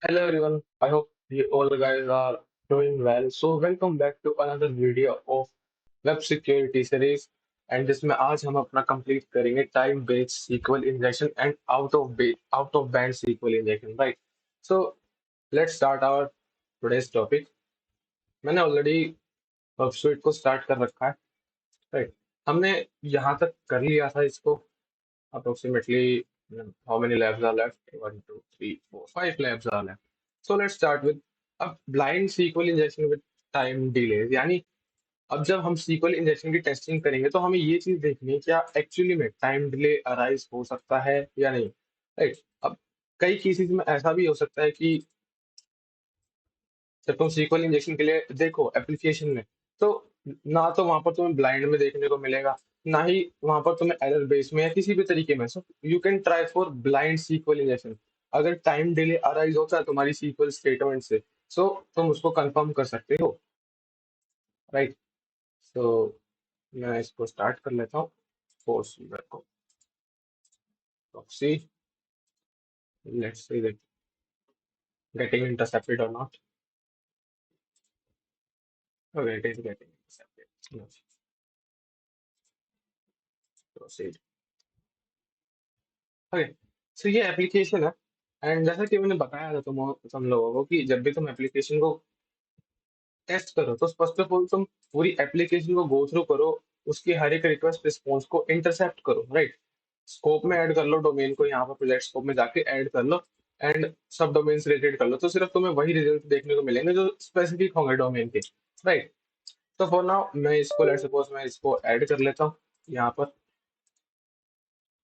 Hello everyone, I hope you all guys are doing well. So welcome back to another video of web security series and जिसमें आज हम अपना complete करेंगे time based SQL injection and out of band SQL injection right. So let's start our today's topic. मैंने already website को start कर रखा है राइट. हमने यहाँ तक कर लिया था इसको approximately. How many labs are left? One, two, three, four, five labs are left. So let's start with a blind SQL injection with time delays. यानी अब जब हम SQL इंजेक्शन की टेस्टिंग करेंगे तो हमें ये चीज देखनी है क्या एक्चुअली में टाइम डिले अराइज हो सकता है या नहीं राइट. अब कई केसेस में ऐसा भी हो सकता है कि जब तुम SQL इंजेक्शन के लिए देखो एप्लीकेशन में तो ना तो वहां पर तुम्हें ब्लाइंड में देखने को मिलेगा ना ही वहां पर तुम्हें एरर बेस में या किसी भी तरीके में. So you can try for blind SQL injection. अगर टाइम डिले अराइज होता है तुम्हारी SQL स्टेटमेंट से सो तुम उसको कंफर्म कर सकते हो राइट. सो मैं इसको स्टार्ट कर लेता हूँ फोर्स यूजर को. proxy, let's see that getting intercepted or not. Okay, it is getting intercepted. Yes, proceed. Okay. So ये एप्लीकेशन है एंड जैसा कि मैंने बताया था तुम लोगों को कि जब भी तुम एप्लीकेशन को टेस्ट करो तो फर्स्ट ऑफ ऑल तुम पूरी एप्लीकेशन को गो थ्रू करो. उसकी हर एक रिक्वेस्ट रिस्पॉन्स को इंटरसेप्ट करो राइट. स्कोप में ऐड कर लो डोमेन को, यहाँ पर प्रोजेक्ट स्कोप में जाके ऐड कर लो एंड सब डोमेन से रिलेटेड कर लो तो सिर्फ तुम्हें वही रिजल्ट देखने को मिलेंगे जो स्पेसिफिक होंगे डोमेन के राइट. तो फॉर नाउ मैं इसको लेट सपोज मैं इसको ऐड कर लेता हूँ. यहाँ पर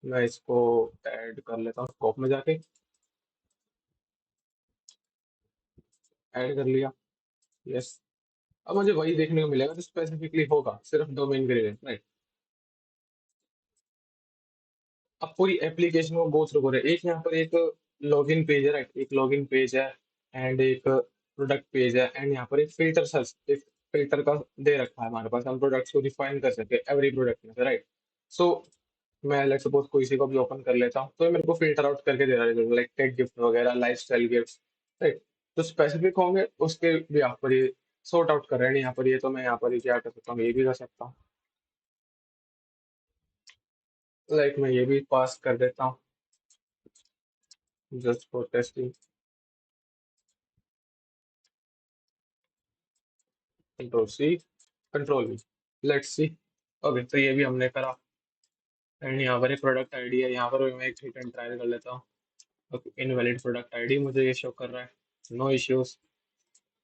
मैं इसको ऐड कर लेता हूँ स्कोप में जाके. ऐड कर लिया. यस. अब मुझे वही देखने को मिलेगा जो स्पेसिफिकली होगा सिर्फ डोमेन के रिलेटेड राइट. अब पूरी एप्लीकेशन को गो थ्रू करें. एक यहाँ पर एक लॉगिन पेज है राइट. एक लॉगिन पेज है एंड एक प्रोडक्ट पेज है एंड यहाँ पर एक फिल्टर सर्च एक फिल्टर का दे रखा है हमारे पास. हम प्रोडक्ट्स को डिफाइन कर सके एवरी प्रोडक्ट में से राइट. सो मैं लेट सपोज कोई सी को भी ओपन कर लेता हूँ तो ये मेरे को फिल्टर आउट करके दे रहा है लाइक टेक गिफ्ट वगैरह लाइफ स्टाइल गिफ्ट राइट. तो स्पेसिफिक होंगे उसके भी यहाँ पर ये सॉर्ट आउट कर रहे हैं. यहाँ पर ये तो मैं यहाँ पर ये क्या कर सकता हूँ, ये भी कर सकता हूँ लाइक मैं ये भी पास कर देता हूँ just for testing. Control C, control V. Let's see. Okay तो ये भी हमने करा एंड यहाँ पर एक प्रोडक्ट आईडी है. यहाँ पर भी मैं एक हिट एंड ट्रायल कर लेता हूँ. ओके इनवैलिड प्रोडक्ट आईडी मुझे ये शो कर रहा है. No issues.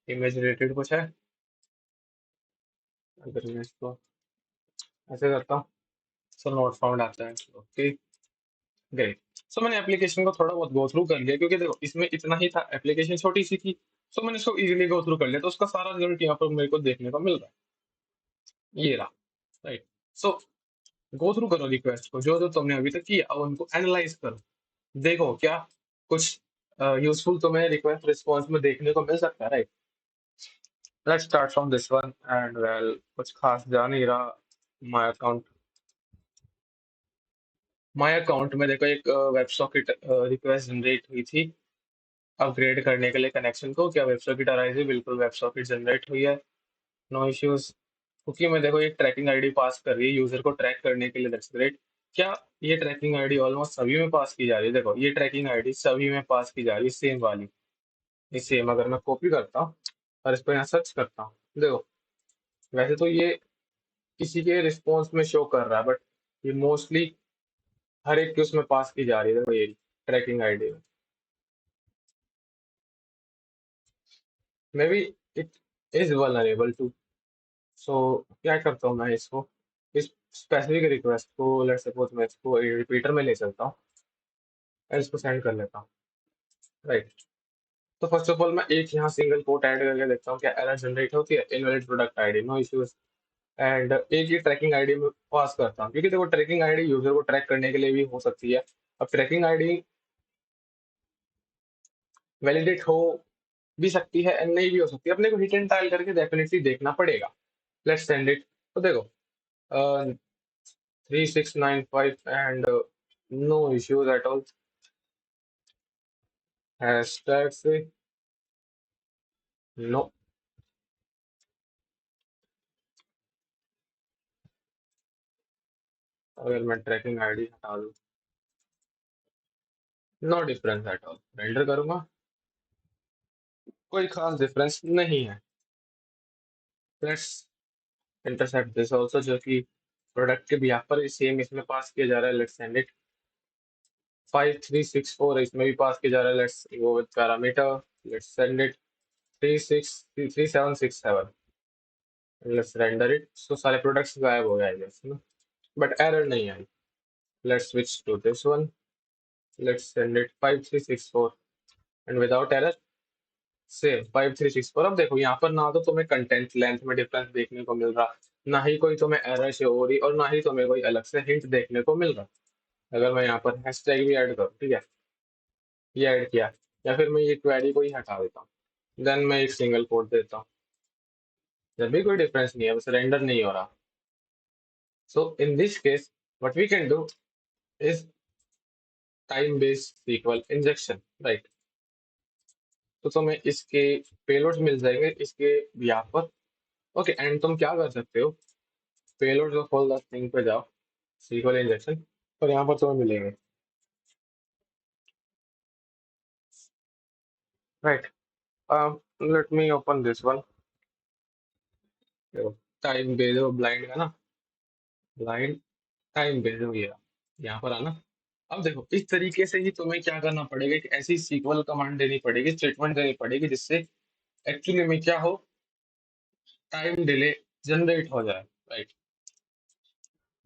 इमेज रिलेटेड कुछ है. अगर मैं इसको ऐसे करता हूँ सो नोट फाउंड आता है. Okay great. सो मैंने एप्लीकेशन को थोड़ा बहुत गो थ्रू कर लिया क्योंकि देखो इसमें इतना ही था, एप्लीकेशन छोटी सी थी. सो मैंने इसको इजीली गो थ्रू कर लिया तो उसका सारा रिजल्ट यहाँ पर मेरे को देखने को मिल रहा है. ये रहा राइट. सो गो थ्रू करो रिक्वेस्ट को जो जो तुमने अभी तक किया अब उनको एनालाइज करो. देखो क्या कुछ यूजफुल तुम्हें रिक्वेस्ट रिस्पॉन्स में देखने को मिल सकता है right. Let's start from this one and well कुछ खास जा नहीं रहा. माय अकाउंट माय अकाउंट में देखो एक वेब सॉकेट रिक्वेस्ट जनरेट हुई थी अपग्रेड करने के लिए कनेक्शन को. क्या वेब सॉकेट अराइज हुई? बिल्कुल वेब सॉकेट जनरेट हुई है. No issues. क्योंकि मैं देखो ये ट्रैकिंग आईडी पास कर रही है यूजर को ट्रैक करने के लिए. That's great. क्या ये ट्रैकिंग आईडी ऑलमोस्ट सभी में पास की जा रही है? देखो ये ट्रैकिंग आईडी सभी में पास की जा रही है सेम वाली. ये सेम अगर मैं कॉपी करता हूँ और इसको यहाँ सर्च करता हूँ देखो वैसे तो ये किसी के रिस्पॉन्स में शो कर रहा है बट ये मोस्टली हर एक के उसमें पास की जा रही है. देखो ये ट्रैकिंग आईडी में maybe it is vulnerable too. So क्या करता हूँ मैं इसको इस स्पेसिफिक रिक्वेस्ट को लेट्स सपोज मैं इसको रिपीटर में ले चलता हूँ और इसको सेंड कर लेता हूँ राइट. तो फर्स्ट ऑफ ऑल मैं एक यहाँ सिंगल कोट ऐड करके देखता हूँ क्या एरर जनरेट होती है. Invalid product ID no issues. And एक ही ट्रैकिंग आईडी में पास करता हूँ क्योंकि देखो ट्रैकिंग आईडी यूजर को ट्रैक करने के लिए भी हो सकती है. अब ट्रैकिंग आईडी वैलिडेट हो भी सकती है एंड नहीं भी हो सकती है. अपने को हिट एंड ट्रायल करके डेफिनेटली देखना पड़ेगा. Let's send it. तो देखो 3695 and no issues at all. Hashtag से नो। अगर मैं ट्रैकिंग आईडी हटा दूं, no difference at all. Render करूंगा, कोई खास डिफरेंस नहीं है। लेट्स इंटरसेप्ट दिस ऑल्सो, जो कि प्रोडक्ट के भी यहाँ पर सेम इसमें पास किया जा रहा है। लेट्स सेंड इट 5364, इसमें भी पास किया जा रहा है। Let's go with parameter, let's send it 3767। Let's render it. So सारे प्रोडक्ट्स गायब हो गए जैसे ना, बट एरर नहीं आई। Let's switch to this one, let's send it 5364 and without error save 5364। अब देखो यहाँ पर ना तो तुम्हें कंटेंट लेंथ में डिफरेंस देखने को मिल रहा, ना ही कोई तुम्हें एरर शो हो रही, और ना ही तुम्हें कोई अलग से हिंट देखने को मिल रहा। अगर मैं यहाँ पर हैशटैग भी ऐड करूँ, ठीक है, ये ऐड किया, या फिर मैं ये क्वेरी को ही हटा देता हूँ, देन मैं एक सिंगल कोड देता हूँ, जब भी कोई डिफरेंस नहीं है, बस रेंडर नहीं हो रहा। So in this case what we can do is time based sequel injection, right. तो तुम्हें इसके पेलोड्स मिल जाएंगे इसके यहाँ पर। ओके, एंड तुम क्या कर सकते हो, payloads of all the thing पे जाओ, सीक्वल इंजेक्शन, और यहाँ पर तुम्हें मिलेंगे, right. Let me open this one. Time based blind है ना, ब्लाइंड टाइम बेस्ड हो गया, यहाँ पर आना। अब देखो इस तरीके से ही तुम्हें क्या करना पड़ेगा, एक ऐसी सीक्वल कमांड देनी पड़ेगी, स्टेटमेंट देनी पड़ेगी, जिससे एक्चुअली में क्या हो, टाइम डिले जनरेट हो जाए, राइट।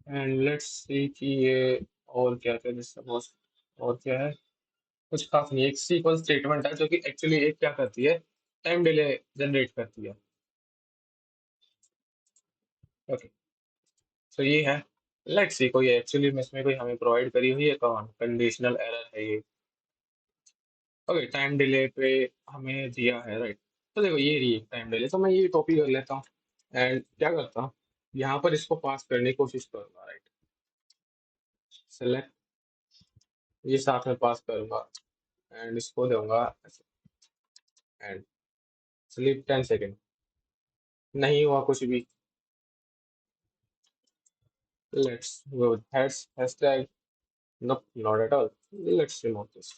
एंड लेट्स सी कि ये और क्या क्या सपोज, और क्या है, कुछ खास नहीं, एक सीक्वल स्टेटमेंट है जो कि एक्चुअली एक क्या करती है, टाइम डिले जनरेट करती है। ओके, तो ये है। लेट्स सी कोई एक्चुअली में इसमें कोई हमें प्रोवाइड करी हुई है कौन कंडीशनल एरर है ये। ओके, टाइम डिले पे हमें दिया है, राइट। तो देखो ये रही टाइम डिले, तो मैं ये कॉपी कर लेता हूँ एंड क्या करता हूँ, यहाँ पर इसको पास करने की कोशिश करूंगा, राइट। सेलेक्ट, ये साथ में पास करूंगा एंड इसको दूंगा एंड स्लीप 10 सेकेंड। नहीं हुआ कुछ भी। Let's go hashtag, no not at all. Let's remove this.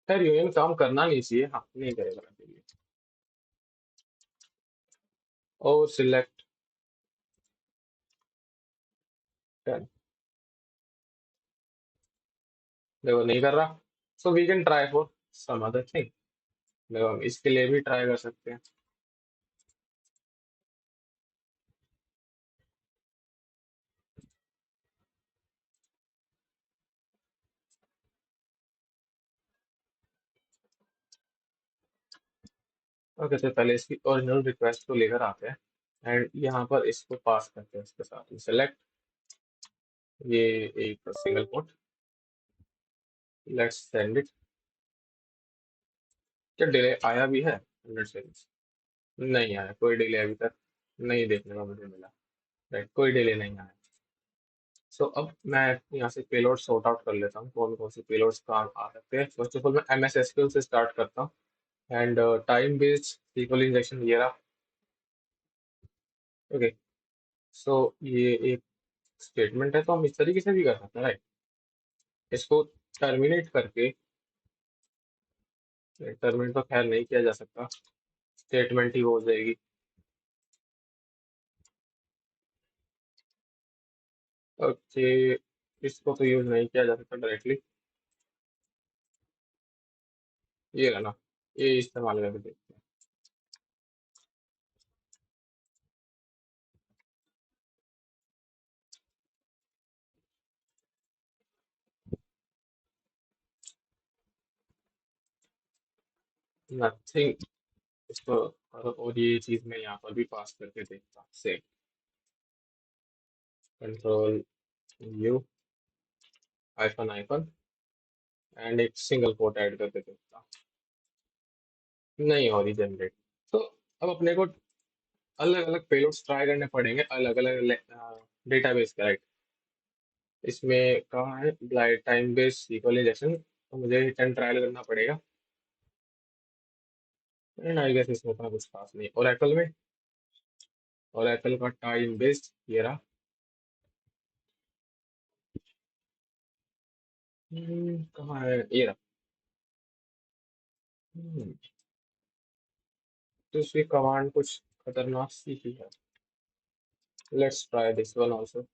खैर यूनियन काम करना नहीं चाहिए, हाँ नहीं करेगा अभी ये। और सिलेक्ट 10, देखो नहीं कर रहा। So we can try for some other thing. देखो हम इसके लिए भी ट्राई कर सकते हैं। ओके, तो पहले इसकी ओरिजिनल रिक्वेस्ट को लेकर आते हैं एंड यहाँ पर इसको पास करते हैं इसके साथ में। सेलेक्ट, ये एक single quote, let's send it. क्या डिले आया भी है 100 सेकेंड्स? नहीं आया, कोई डिले अभी तक नहीं देखने को मुझे मिला, राइट, कोई डिले नहीं आया। सो अब मैं यहाँ से पेलोड सॉर्ट आउट कर लेता हूँ, कौन कौन से पेलोड्स काम आ सकते हैं। फर्स्ट ऑफ ऑल मैं एम एस एसक्यूएल से स्टार्ट करता हूँ and time based sequel injection ये रहा। ओके, सो ये एक स्टेटमेंट है, तो हम इस तरीके से भी कर सकते हैं, राइट। इसको टर्मिनेट करके, टर्मिनेट तो खैर नहीं किया जा सकता, स्टेटमेंट ही हो जाएगी। ओके, इसको तो यूज नहीं किया जा सकता डायरेक्टली, ये रहा ना, ये इस्तेमाल करके देखते हैं। नथिंग, इसको और ये चीज मैं यहाँ पर भी पास करके देखता हूँ, से control you iPhone iPhone and एक सिंगल कोट ऐड करके देखता हूँ, नहीं हो रही जनरेट। तो अब अपने को अलग अलग पेलोड्स ट्राई करने पड़ेंगे, अलग अलग डेटाबेस के, राइट। इसमें कहाँ है blind time based sequel injection, तो मुझे रिटर्न ट्रायल करना पड़ेगा। एंड आई गेस इसमें उतना कुछ खास नहीं। ओरेकल में, ओरेकल का टाइम बेस्ड ये रहा। कहाँ है ये रहा। हम्म, तो इसकी कमांड कुछ खतरनाक सी ही है। Let's try this one also.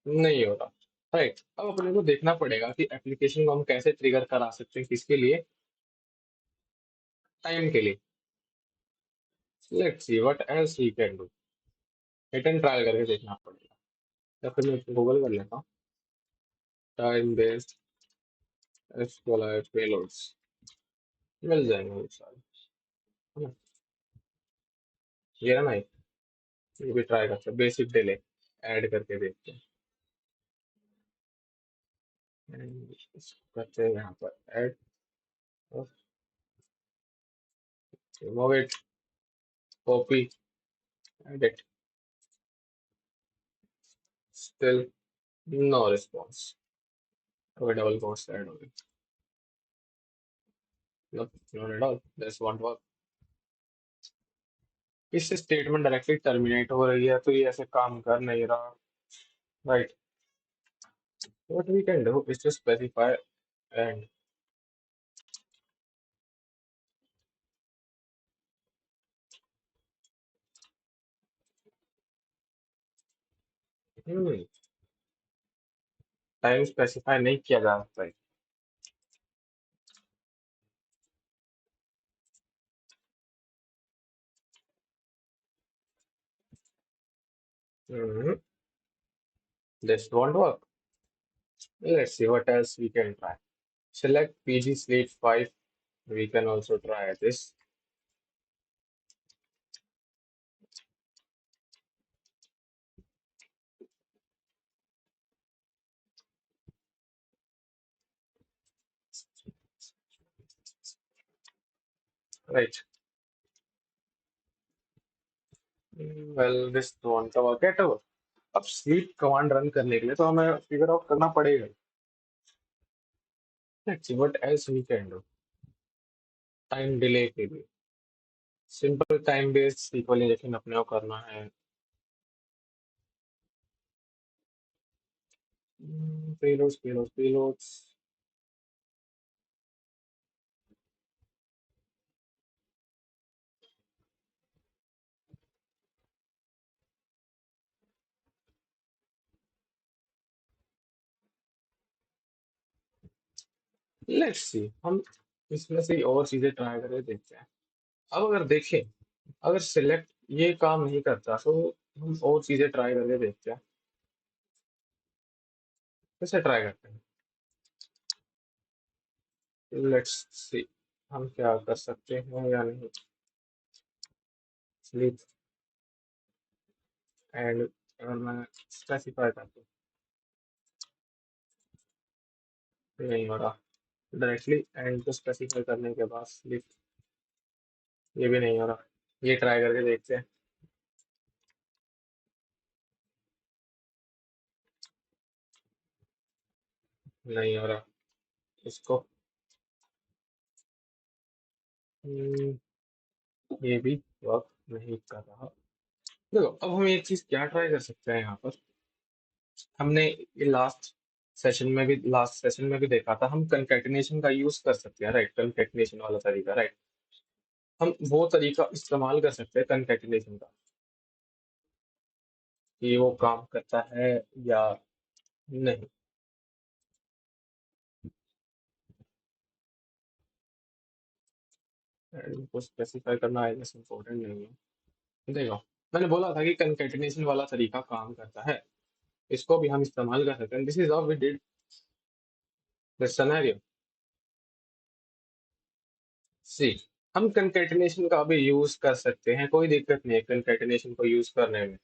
नहीं हो रहा। राइट, अब अपने को देखना पड़ेगा कि एप्लीकेशन को हम कैसे ट्रिगर करा सकते हैं, किसके लिए, टाइम के लिए। Let's see what else we can do. Return trial करके देखना पड़ेगा, या फिर मैं गूगल कर लेता हूँ। टाइम बेस्ड एक्सप्लोर पेलोड्स, मिल जाएंगे वो सारे, है ना। ये है ना, ये भी ट्राई करते हैं, बेसिक डिले ऐड करके देखते हैं। And इसको करते हैं यहाँ पर add, remove it, copy, edit, still no response. अगर डबल कोट्स ऐड हो गए, no, not at all, this won't work. इससे स्टेटमेंट डायरेक्टली टर्मिनेट हो रही है, तो ये ऐसे काम कर नहीं रहा। Right, what we can do is to specify and, time specify नहीं किया जा सकता है। This won't work. Let's see what else we can try. Select PG Slate 5. We can also try this. Right. Well, this won't work at all. अब sleep command run करने के लिए तो हमें फिगर आउट करना पड़ेगा। Let's see what else we can do. Time delay के लिए simple time based SQL injection अपने को करना है। Payloads payloads payloads. Let's see, हम इसमें से और चीजें ट्राई करके देखते हैं। अब अगर देखें, अगर सिलेक्ट ये काम नहीं करता तो हम और चीजें ट्राई करके देखते हैं। कैसे ट्राई करते हैं, लेट्स सी हम क्या कर सकते हैं या नहीं। स्लीप एंड, अगर मैं स्पेसिफाई करता हूँ, नहीं हो रहा। डायरेक्टली एंड को स्पेसिफाई करने के बाद स्लीप, ये भी नहीं हो रहा। ये ट्राई करके देखते हैं। नहीं हो रहा इसको। हम्म, ये भी वर्क नहीं कर रहा। देखो, अब हम एक चीज क्या ट्राई कर सकते हैं यहाँ पर। हमने ये लास्ट सेशन में भी देखा था, हम कंकैटिनेशन का यूज कर सकते हैं। राइट, कंकैटिनेशन वाला तरीका। राइट, हम वो तरीका इस्तेमाल कर सकते हैं कंकैटिनेशन का, कि वो काम करता है या नहीं। And इनको स्पेसिफाई करना आई गेस इम्पोर्टेंट नहीं है। देखो, मैंने बोला था कि कंकैटिनेशन वाला तरीका काम करता है, इसको भी हम इस्तेमाल कर सकते हैं। This is how we did the scenario. See, हम कंकैटिनेशन का भी यूज कर सकते हैं, कोई दिक्कत नहीं है कंकैटिनेशन को यूज करने में।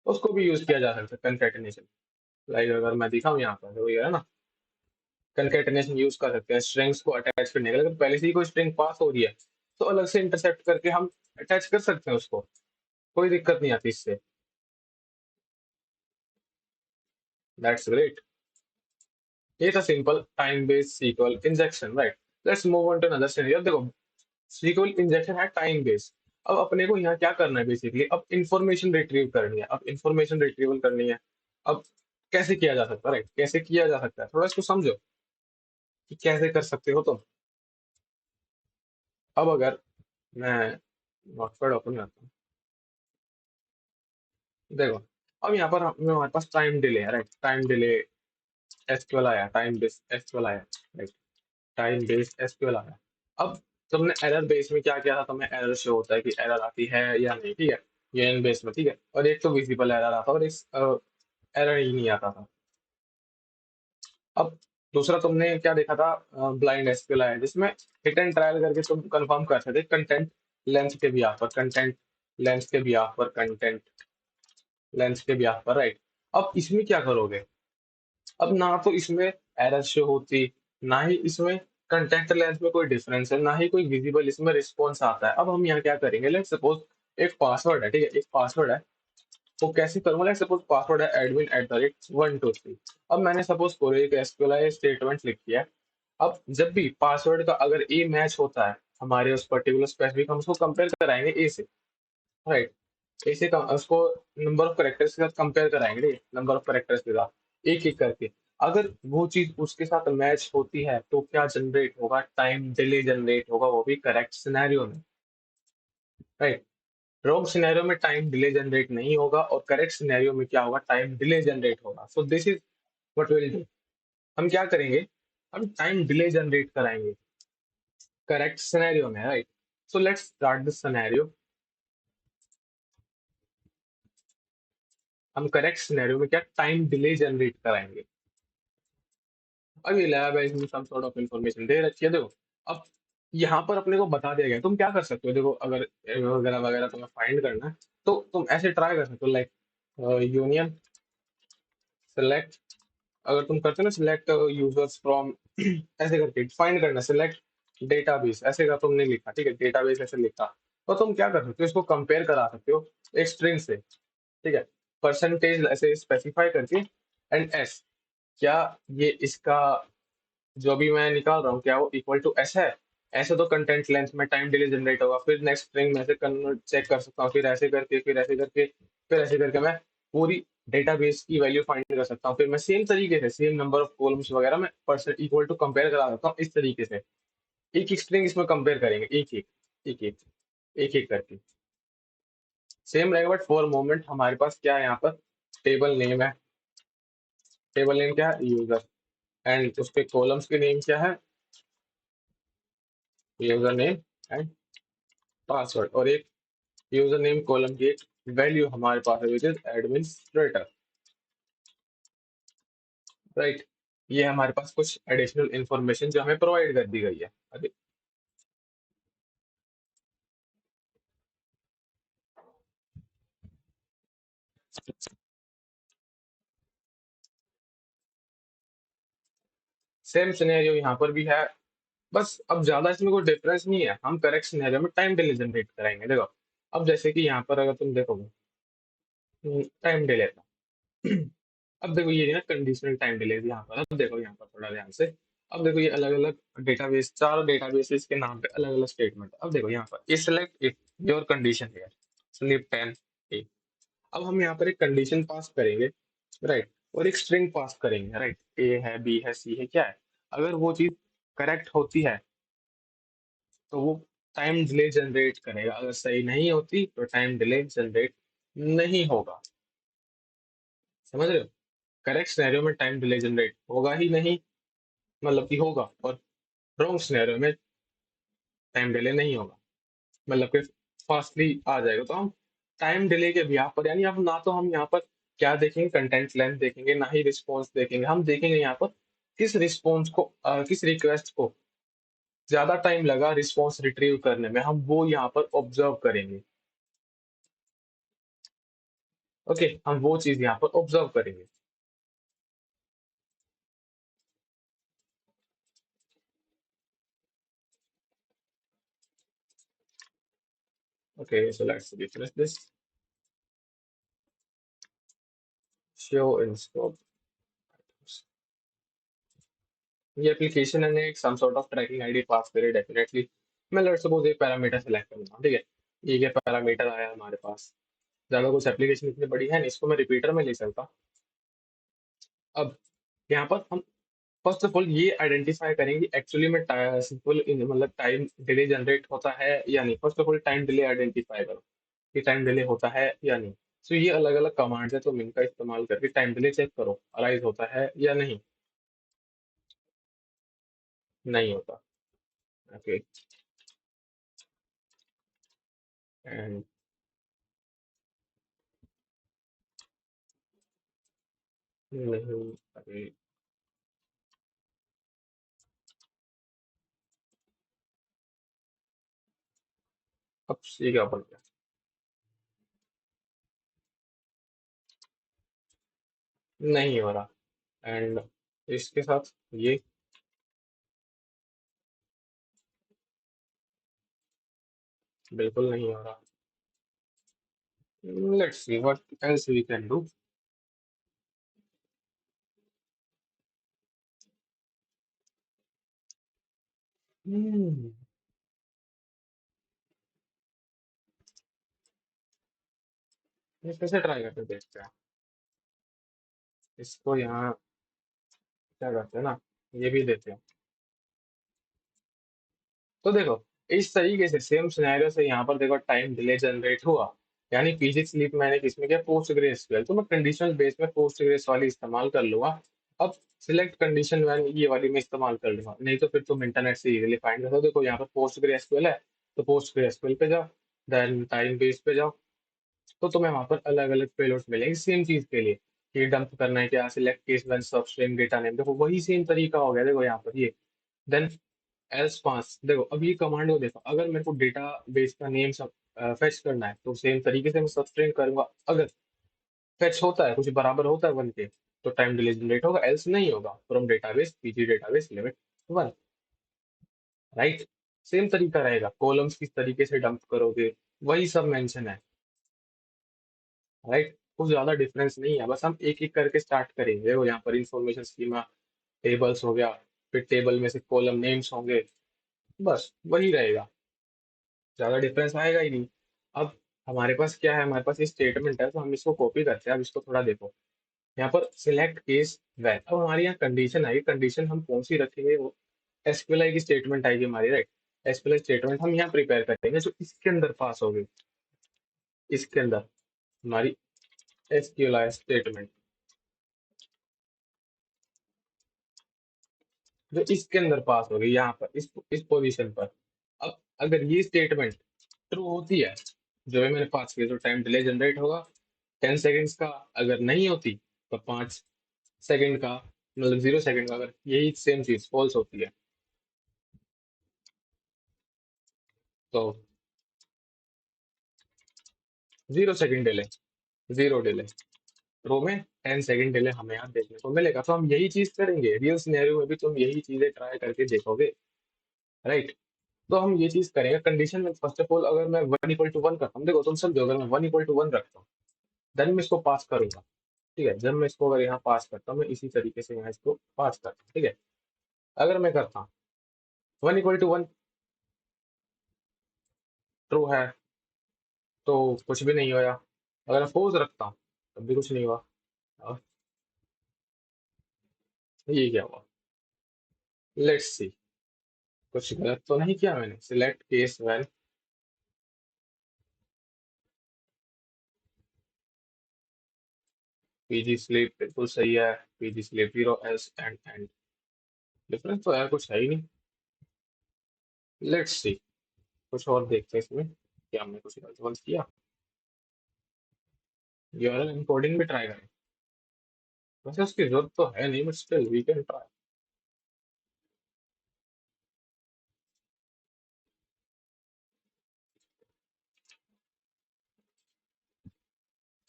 उसको भी यूज किया जा सकता है कंकैटिनेशन। लाइक अगर मैं दिखाऊं यहाँ पर, तो ये है ना, कंकैटिनेशन यूज कर सकते हैं स्ट्रिंग्स को अटैच करने के लिए। अगर पहले से ही कोई स्ट्रिंग पास हो रही है तो अलग से इंटरसेप्ट करके हम अटैच कर सकते हैं उसको, कोई दिक्कत नहीं आती इससे। That's great. ये था simple time based sequel injection, right. Let's move on to another scenario. देखो, सीक्वल इंजेक्शन है टाइम बेस्ड। अब अपने को यहाँ क्या करना है बेसिकली, अब इंफॉर्मेशन रिट्रीव करनी है, अब इंफॉर्मेशन रिट्रीवल करनी है। अब कैसे किया जा सकता है, राइट, कैसे किया जा सकता है, थोड़ा इसको समझो कि कैसे कर सकते हो तुम। अब अगर मैं नोटपैड ओपन करता हूँ, देखो, अब यहाँ पर हमारे पास टाइम डिले है, राइट, टाइम डिले एसक्यूएल आया, टाइम बेस एसक्यूएल आया, राइट, टाइम बेस एसक्यूएल आया। अब तुमने एरर बेस में क्या किया था, तुम्हें एरर शो होता है कि एरर आती है या नहीं, ठीक है, यूएन बेस में, ठीक है, और एक तो विजिबल एरर आता और एक एरर ही नहीं आता था। अब दूसरा तुमने क्या देखा था, ब्लाइंड एसक्यूएल आया जिसमें हिट एंड ट्रायल करके तुम कंफर्म कर सकते कंटेंट लेंथ के बिहाफ पर, कंटेंट लेंथ के बिहाफ पर, कंटेंट लेंथ के बिहाफ पर, राइट। अब इसमें क्या करोगे, अब ना तो इसमें एरर शो होती, ना ही इसमें कंटेंट लेंथ में कोई डिफरेंस है, ना ही कोई विजिबल इसमें रिस्पॉन्स आता है। अब हम यहाँ क्या करेंगे, लेट सपोज एक पासवर्ड है, ठीक है, एक पासवर्ड है, तो कैसे करूंगा, लेट सपोज पासवर्ड है admin@123। अब मैंने सपोज कोई एक एसक्यूएल स्टेटमेंट लिख दिया है। अब जब भी पासवर्ड का अगर ए मैच होता है हमारे उस पर्टिकुलर स्पेसिफिक, हम उसको कंपेयर कराएंगे ए से, राइट, ऐसे उसको नंबर ऑफ करेक्टर्स के साथ कंपेयर कराएंगे, ठीक है, नंबर ऑफ करेक्टर्स के साथ एक एक करके। अगर वो चीज उसके साथ मैच होती है तो क्या जनरेट होगा, टाइम डिले जनरेट होगा, वो भी करेक्ट सिनेरियो में, राइट। रॉन्ग सिनेरियो में टाइम डिले जनरेट नहीं होगा और करेक्ट सिनेरियो में क्या होगा, टाइम डिले जनरेट होगा। सो this is what will do, हम क्या करेंगे, हम टाइम डिले जनरेट कराएंगे करेक्ट सिनेरियो में, right. So let's start this scenario. हम करेक्ट सिनेरियो में क्या टाइम डिले जनरेट कराएंगे। अब ये लैब है, इसमें सम सॉर्ट ऑफ इंफॉर्मेशन दे रखी है, देखो। अब यहाँ पर अपने को बता दिया गया, तुम क्या कर सकते हो, देखो, अगर वगैरह वगैरह तुम्हें फाइंड करना है तो तुम ऐसे ट्राई कर सकते हो, लाइक यूनियन सेलेक्ट, अगर तुम करते हो ना सिलेक्ट यूजर्स फ्रॉम ऐसे करके फाइंड करना, सिलेक्ट डेटाबेस ऐसे का तुमने लिखा, ठीक है, डेटाबेस ऐसे लिखा, तो तुम क्या कर सकते हो, इसको कंपेयर करा सकते हो एक स्ट्रिंग से, ठीक है, परसेंटेज ऐसे स्पेसिफाई करके एंड एस, क्या ये इसका जो भी मैं निकाल रहा हूँ क्या वो इक्वल टू एस है। ऐसे तो कंटेंट लेंथ में टाइम डिले जनरेट होगा, फिर नेक्स्ट स्ट्रिंग में से कन्वर्ट चेक कर सकता हूँ, फिर ऐसे करके, फिर ऐसे करके, फिर ऐसे करके मैं पूरी डेटाबेस की वैल्यू फाइंड कर सकता हूँ। फिर मैं सेम तरीके से सेम नंबर ऑफ कॉलम्स वगैरह में परसेंट इक्वल टू कंपेयर करा सकता हूँ इस तरीके से। एक एक स्ट्रिंग इसमें कंपेयर करेंगे, एक एक, एक एक, एक एक करके सेम रहेगा, बट फॉर मोमेंट हमारे पास क्या है यहाँ पर, टेबल नेम है, टेबल नेम क्या है, यूजर, एंड उस पे कॉलम्स के नेम क्या है, यूजर नेम एंड पासवर्ड, और एक यूजर नेम कॉलम की एक वैल्यू हमारे पास है विच इज एडमिनिस्ट्रेटर, राइट। ये हमारे पास कुछ एडिशनल इंफॉर्मेशन जो हमें प्रोवाइड कर दी गई है अभी। सेम सिनेरियो यहाँ पर भी है, बस अब ज्यादा इसमें कोई डिफरेंस नहीं है, हम करेक्ट सिनेरियो में टाइम डिले जनरेट कराएंगे, देखो। अब जैसे कि यहाँ पर अगर तुम देखोगे टाइम डिले था, अब देखो ये ना कंडीशनल टाइम डिले यहाँ पर, अब देखो यहाँ पर थोड़ा ध्यान से, अब देखो ये अलग अलग डेटाबेस, चार डेटाबेसेस के नाम पे अलग अलग स्टेटमेंट, अब देखो यहाँ पर इस सिलेक्ट इफ योर कंडीशन है स्लिप 10 ए। अब हम यहाँ पर एक कंडीशन पास करेंगे, राइट, और एक स्ट्रिंग पास करेंगे, राइट, ए है, बी है, सी है, क्या है। अगर वो चीज करेक्ट होती है तो वो टाइम डिले जनरेट करेगा, अगर सही नहीं होती तो टाइम डिले जनरेट नहीं होगा, समझ रहे हो। करेक्ट सिनेरियो में टाइम डिले जनरेट होगा ही नहीं, मतलब कि होगा, और रॉन्ग सिनेरियो में टाइम डिले नहीं होगा, मतलब कि फास्टली आ जाएगा। तो हम टाइम डिले के बिहाफ पर, यानी अब ना तो हम यहाँ पर क्या देखेंगे, कंटेंट लेंथ देखेंगे, ना ही रिस्पॉन्स देखेंगे, हम देखेंगे यहाँ पर किस रिस्पॉन्स को किस रिक्वेस्ट को ज्यादा टाइम लगा रिस्पॉन्स रिट्रीव करने में, हम वो यहाँ पर ऑब्जर्व करेंगे। ओके, हम वो चीज यहाँ पर ऑब्जर्व करेंगे। Okay, so let's refresh this, show in scope, ये एप्लीकेशन ने एक some sort of tracking ID pass करे डेफिनेटली। मैं लेट्स सपोज एक पैरामीटर सेलेक्ट करूंगा, ठीक है। ये पैरामीटर आया हमारे पास। ज्यादा कुछ एप्लीकेशन इतनी बड़ी है नहीं, इसको मैं रिपीटर में ले सकता। अब यहाँ पर हम फर्स्ट ऑफ ऑल ये आइडेंटिफाई करेंगे एक्चुअली में सिंपल मतलब टाइम डिले जनरेट होता है या नहीं। First of all time delay identify करो कि टाइम डिले होता है या नहीं। सो ये अलग अलग कमांड्स है, तो इनका इस्तेमाल करके टाइम डिले चेक करो, अराइज होता है या नहीं। नहीं होता। ओके। एंड नहीं। अरे अब ये क्या बन गया? नहीं हो रहा। एंड इसके साथ ये बिल्कुल नहीं हो रहा। Let's see what else we can do. Hmm ये कैसे ट्राई करके देखते हैं। इसको यहाँ क्या करते हैं ना, ये भी देते हैं। तो देखो इस तरीके से सेम सिनेरियो से यहाँ पर देखो टाइम डिले जनरेट हुआ। यानी पीजी स्लीप मैंने किसमें किया, पोस्ट ग्रेसफुल, तो मैं कंडीशनल बेस में पोस्ट ग्रेस वाली इस्तेमाल कर लूंगा। अब सिलेक्ट कंडीशन वैन ये वाली मैं इस्तेमाल कर लूंगा, नहीं तो फिर तुम इंटरनेट से इजीली फाइंड कर सकते हो। देखो यहाँ पर पोस्ट ग्रेसफुल है, तो पोस्ट ग्रेसफुल पे जाओ, देन टाइम बेस पे जाओ। तो तुम्हें वहां पर अलग अलग पेलोड्स मिलेंगे सेम चीज के लिए, कि डंप करना है क्या, सिलेक्ट केस वन सब स्ट्रिंग डेटा नेम, देखो वही सेम तरीका हो गया। देखो यहाँ पर ये देन एल्स पास, देखो अब ये कमांड को देखो, अगर मेरे को डेटा बेस का नेम सब फेच करना है तो सेम तरीके से मैं सब स्ट्रिंग करूंगा। अगर फेच होता है कुछ बराबर होता है वन के, तो टाइम डिले जनरेट होगा, एल्स नहीं होगा। From database PG database limit one, right. Same तरीका रहेगा, कॉलम्स किस तरीके से डंप करोगे वही सब मेंशन है, राइट। कुछ ज्यादा डिफरेंस नहीं है, बस हम एक एक करके स्टार्ट करेंगे। देखो यहाँ पर इंफॉर्मेशन स्कीमा टेबल्स हो गया, फिर टेबल में से कॉलम नेम्स होंगे, बस वही रहेगा, ज्यादा डिफरेंस आएगा ही नहीं। अब हमारे पास क्या है, हमारे पास ये स्टेटमेंट है, तो हम इसको कॉपी करते हैं। अब इसको थोड़ा देखो, यहाँ पर सिलेक्ट केस वैल, अब हमारी यहाँ कंडीशन आएगी। कंडीशन हम कौन सी रखेंगे, वो एसक्यूएल की स्टेटमेंट आएगी हमारी, राइट। एसक्यूएल स्टेटमेंट हम यहाँ प्रिपेयर करेंगे जो इसके अंदर पास होगी। इसके अंदर हमारी एसक्यूएल स्टेटमेंट जो इसके अंदर पास होगी, यहाँ पर इस पोजीशन पर। अब अगर ये स्टेटमेंट ट्रू होती है, जो है मैंने पास किया, तो टाइम डिले जनरेट होगा 10 सेकेंड्स का। अगर नहीं होती तो 5 सेकेंड का, मतलब 0 सेकेंड का। अगर यही सेम चीज फॉल्स होती है तो 0 सेकेंड डिले, जीरो डिले। रो में 10 सेकेंड डिले हमें यहाँ देखने को मिलेगा। तो हम यही चीज करेंगे रियल सिनेरियो में भी, तुम यही चीजें ट्राई करके देखोगे, राइट। तो हम ये चीज करेंगे कंडीशन में। फर्स्ट ऑफ ऑल अगर मैं वन इक्वल टू वन करता हूँ, देखो तुम समझो, अगर मैं वन इक्वल टू वन रखता हूँ देन मैं इसको पास करूंगा, ठीक है। जब मैं इसको अगर यहाँ पास करता हूँ, मैं इसी तरीके से यहाँ इसको पास करता हूँ, ठीक है। अगर मैं करता हूँ one equal to one true है, तो कुछ भी नहीं होया। अगर मैं फोर्स रखता हूँ तब भी कुछ नहीं हुआ। अब ये क्या हुआ, लेट्स सी। कुछ गलत तो नहीं किया मैंने, select case well, PG sleep बिल्कुल सही है। PG sleep zero else and difference तो है कुछ है ही नहीं। लेट्स सी, कुछ और देखते हैं इसमें, क्या हमने कुछ गलत वलत किया। यूआरएल एनकोडिंग भी ट्राई करें, वैसे उसकी जरूरत तो है नहीं, but still we can try.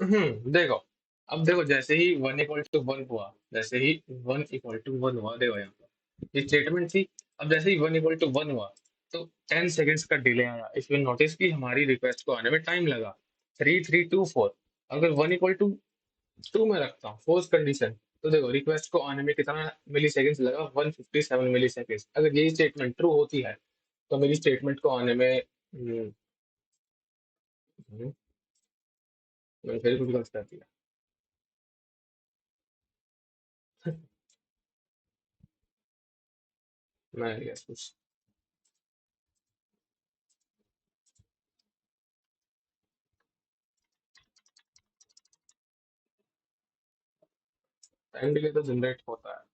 देखो, अब देखो जैसे ही वन इक्वल टू वन हुआ, जैसे ही वन इक्वल टू वन हुआ, देखो यहाँ पर ये स्टेटमेंट थी। अब जैसे ही वन इक्वल टू वन हुआ, तो 10 सेकेंड्स का डिले आया। इसमें नोटिस की हमारी रिक्वेस्ट को आने में टाइम लगा 3324। अगर वन इक्वल टू टू में रखता हूँ फोर्स कंडीशन, तो देखो रिक्वेस्ट को आने में कितना मिली सेकेंड्स लगा, 157 मिली सेकेंड्स। अगर यही स्टेटमेंट ट्रू होती है तो मेरी स्टेटमेंट को आने में हम्म, मैंने फिर कुछ गलत कर दिया। मैं यस कुछ टाइम डिले तो जनरेट होता है।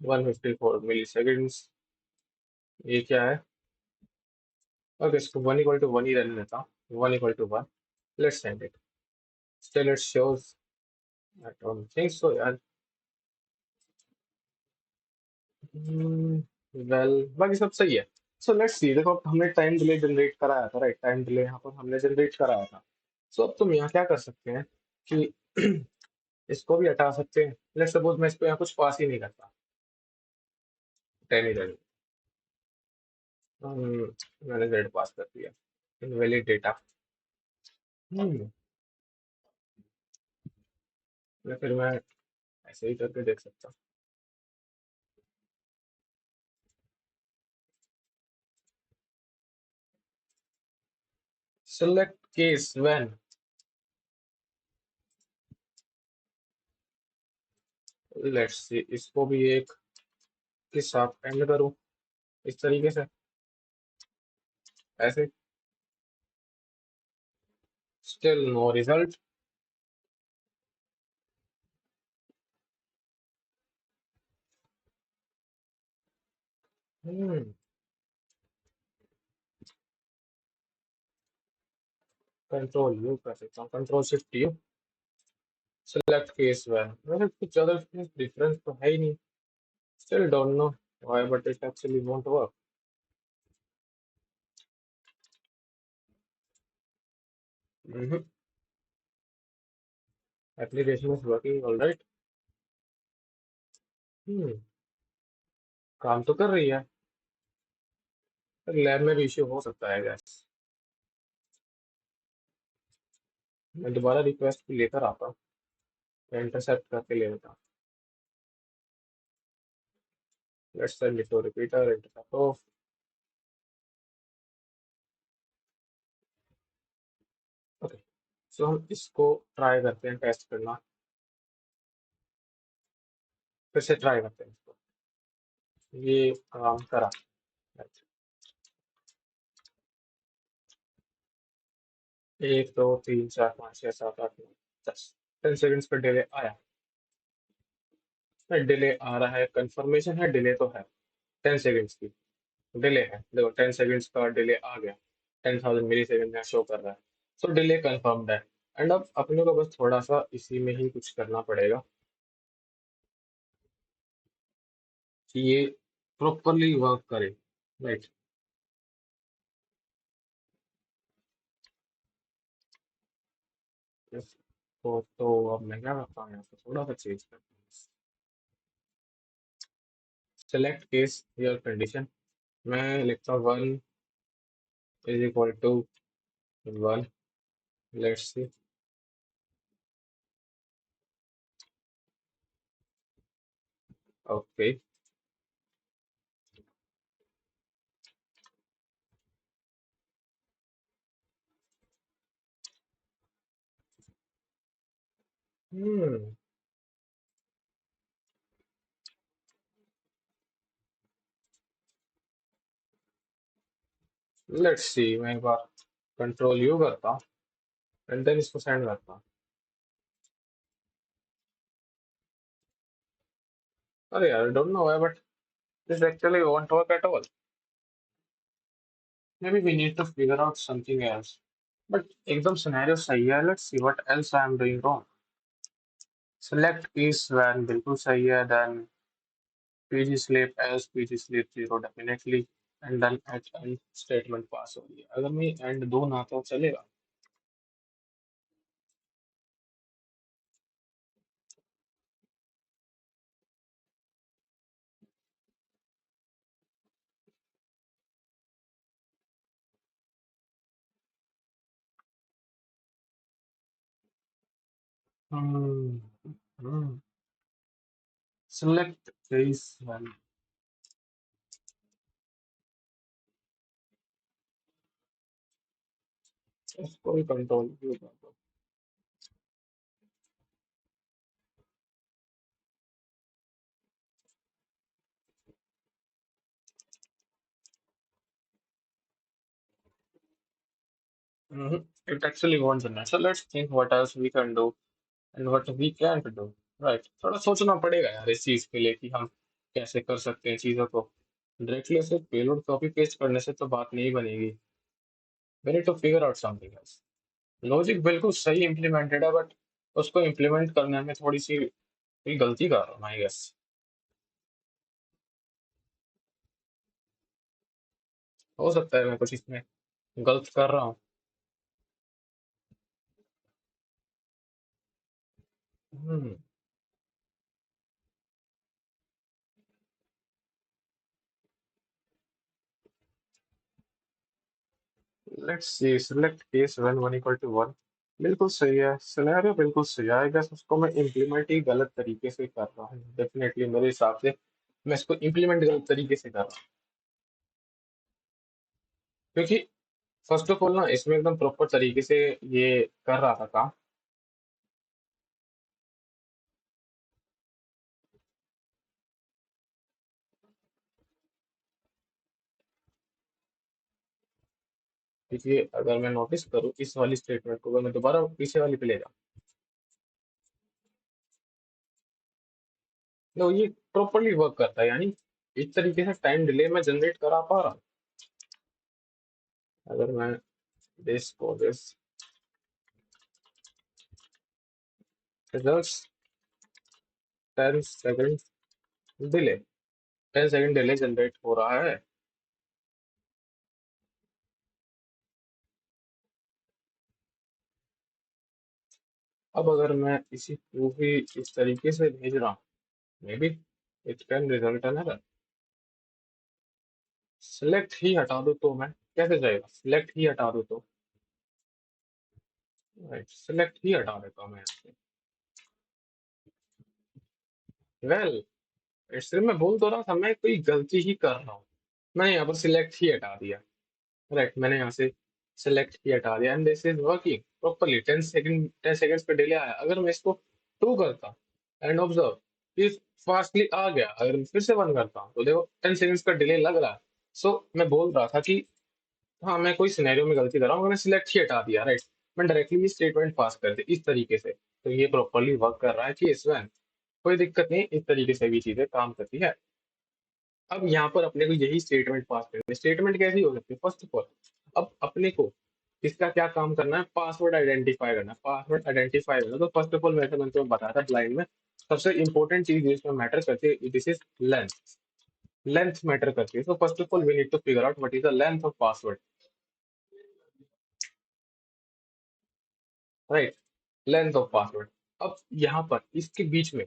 154 मिली सेकेंड्स। ये क्या है? ओके, इसको 1 = 1 ही रहने देता हूँ, 1 = 1। Let's send it. Still it shows, I don't think सो यार। वेल बाकी सब सही है। सो लेट्स सी, देखो अब हमने टाइम डिले जनरेट कराया था, राइट? टाइम डिले यहाँ पर हमने जनरेट कराया था। सो अब तुम यहाँ क्या कर सकते हैं कि इसको भी हटा सकते हैं। लेट्स सपोज मैं इसको यहाँ कुछ पास ही नहीं करता, 10 ही रहने। मैंने जेड पास कर दिया, इनवैलिड डेटा। हम्म या फिर मैं ऐसे ही करके देख सकता हूँ। Select case when, let's see, इसको भी एक के साथ एंड करूँ इस तरीके से, ऐसे। Still no result. Control U कर सकता हूँ, control shift U. Select case when, वैसे कुछ ज्यादा डिफरेंस तो है ही नहीं। Still don't know why but it actually won't work. Application is working alright. Hmm काम तो कर रही है, पर लैब में भी इश्यू हो सकता है गैस। मैं दोबारा रिक्वेस्ट लेकर आता हूँ, इंटरसेप्ट करके ले लेता हूँ। Let's send it to repeater, intercept off. Okay, so हम इसको ट्राई करते हैं, टेस्ट करना। फिर से ट्राई करते हैं इसको। ये काम करा। Right. 1 2 3 4 5 6 7 8 9 10, 10 सेकेंड्स का डिले आया। डिले आ रहा है, कंफर्मेशन है, डिले तो है। 10 सेकेंड्स की डिले है, देखो 10 सेकेंड्स का डिले आ गया। 10,000 मिली सेकेंड में शो कर रहा है। सो डिले कंफर्म्ड है। एंड अब अपने को बस थोड़ा सा इसी में ही कुछ करना पड़ेगा कि ये प्रॉपरली वर्क करे, राइट? तो अब मैं क्या करता हूँ, यहाँ पे थोड़ा सा चेंज करता हूँ। सेलेक्ट केस योर कंडीशन, मैं लिखता हूँ 1 = 1। Let's see. Okay. Hmm let's सी, मैं एक बार कंट्रोल यू करता हूँ एंड देन इसको सेंड करता हूँ। अरे यार, don't know why but this actually won't work at all. Maybe we need to figure out something else. But एकदम सिनेरियो सही है, let's see what else I am doing wrong. Select is when बिल्कुल सही है, then pg sleep else pg sleep 0 definitely, and then at end statement pass हो रही है। अगर मैं end दो ना तो चलेगा। Hmm. Hmm. Select this one. इसको भी कंट्रोल क्यों कर दो? It actually wants a net. So let's think what else we can do and what we can't do. Right. थोड़ा सोचना पड़ेगा यार इस चीज के लिए कि हम कैसे कर सकते हैं चीजों को। डायरेक्टली ऐसे पेलोड कॉपी पेस्ट करने से तो बात नहीं बनेगी। We need to figure out something else. Logic बिल्कुल सही इम्प्लीमेंटेड है बट उसको इम्प्लीमेंट करने में थोड़ी सी कोई गलती कर रहा हूँ आई गेस। हो सकता है मैं कुछ इसमें गलत कर रहा हूँ। Hmm let's see select case when 1 equal to 1। बिल्कुल सही है सिनेरियो बिल्कुल सही है आई गेस उसको मैं इम्प्लीमेंट ही गलत तरीके से कर रहा हूँ डेफिनेटली मेरे हिसाब से मैं इसको इम्प्लीमेंट गलत तरीके से कर रहा हूँ क्योंकि फर्स्ट ऑफ ऑल ना इसमें एकदम प्रॉपर तरीके से ये कर रहा था काम। क्योंकि अगर मैं नोटिस करूँ इस वाली स्टेटमेंट को अगर मैं दोबारा पीछे वाली पे ले जाऊँ तो ये प्रॉपरली वर्क करता है यानी इस तरीके से टाइम डिले में जनरेट करा पा रहा हूँ। अगर मैं दिस को this results 10 second delay 10 second delay generate हो रहा है। अब अगर मैं इसी को भी इस तरीके से भेज रहा हूँ maybe it can result an error. Select ही हटा दो तो मैं कैसे जाएगा सिलेक्ट ही हटा दो तो राइट सिलेक्ट ही हटा देता हूँ मैं यहाँ से। वेल इसलिए मैं बोल तो रहा था मैं कोई गलती ही कर रहा हूँ। मैंने यहाँ पर सिलेक्ट ही हटा दिया। राइट मैंने यहाँ से सिलेक्ट ही हटा दिया and this is working properly 10 seconds पे डिले आया। अगर मैं इसको टू करता एंड ऑब्जर्व कि फास्टली आ गया अगर मैं फिर से वन करता हूँ तो देखो 10 सेकंड्स का डिले लग रहा है। सो मैं बोल रहा था कि हाँ मैं कोई सिनेरियो में गलती कर रहा हूँ मैंने सिलेक्ट ही हटा दिया राइट। मैं डायरेक्टली ये स्टेटमेंट पास कर दी इस तरीके से तो ये प्रॉपरली वर्क कर रहा है कि इसमें कोई दिक्कत नहीं इस तरीके से भी चीजें काम करती है। अब यहाँ पर अपने को यही स्टेटमेंट पास करनी है स्टेटमेंट कैसी हो सकती है फर्स्ट ऑफ ऑल अब अपने को इसका क्या काम करना है पासवर्ड आइडेंटिफाई करना है पासवर्ड आइडेंटिफाई करना तो फर्स्ट ऑफ ऑल मैंने तो बताया था ब्लाइंड में सबसे इंपॉर्टेंट चीज इसमें मैटर करती है this is length. Length matter करती है so first of all we need to figure out what is the length of password. Right length of password. अब यहाँ पर इसके बीच में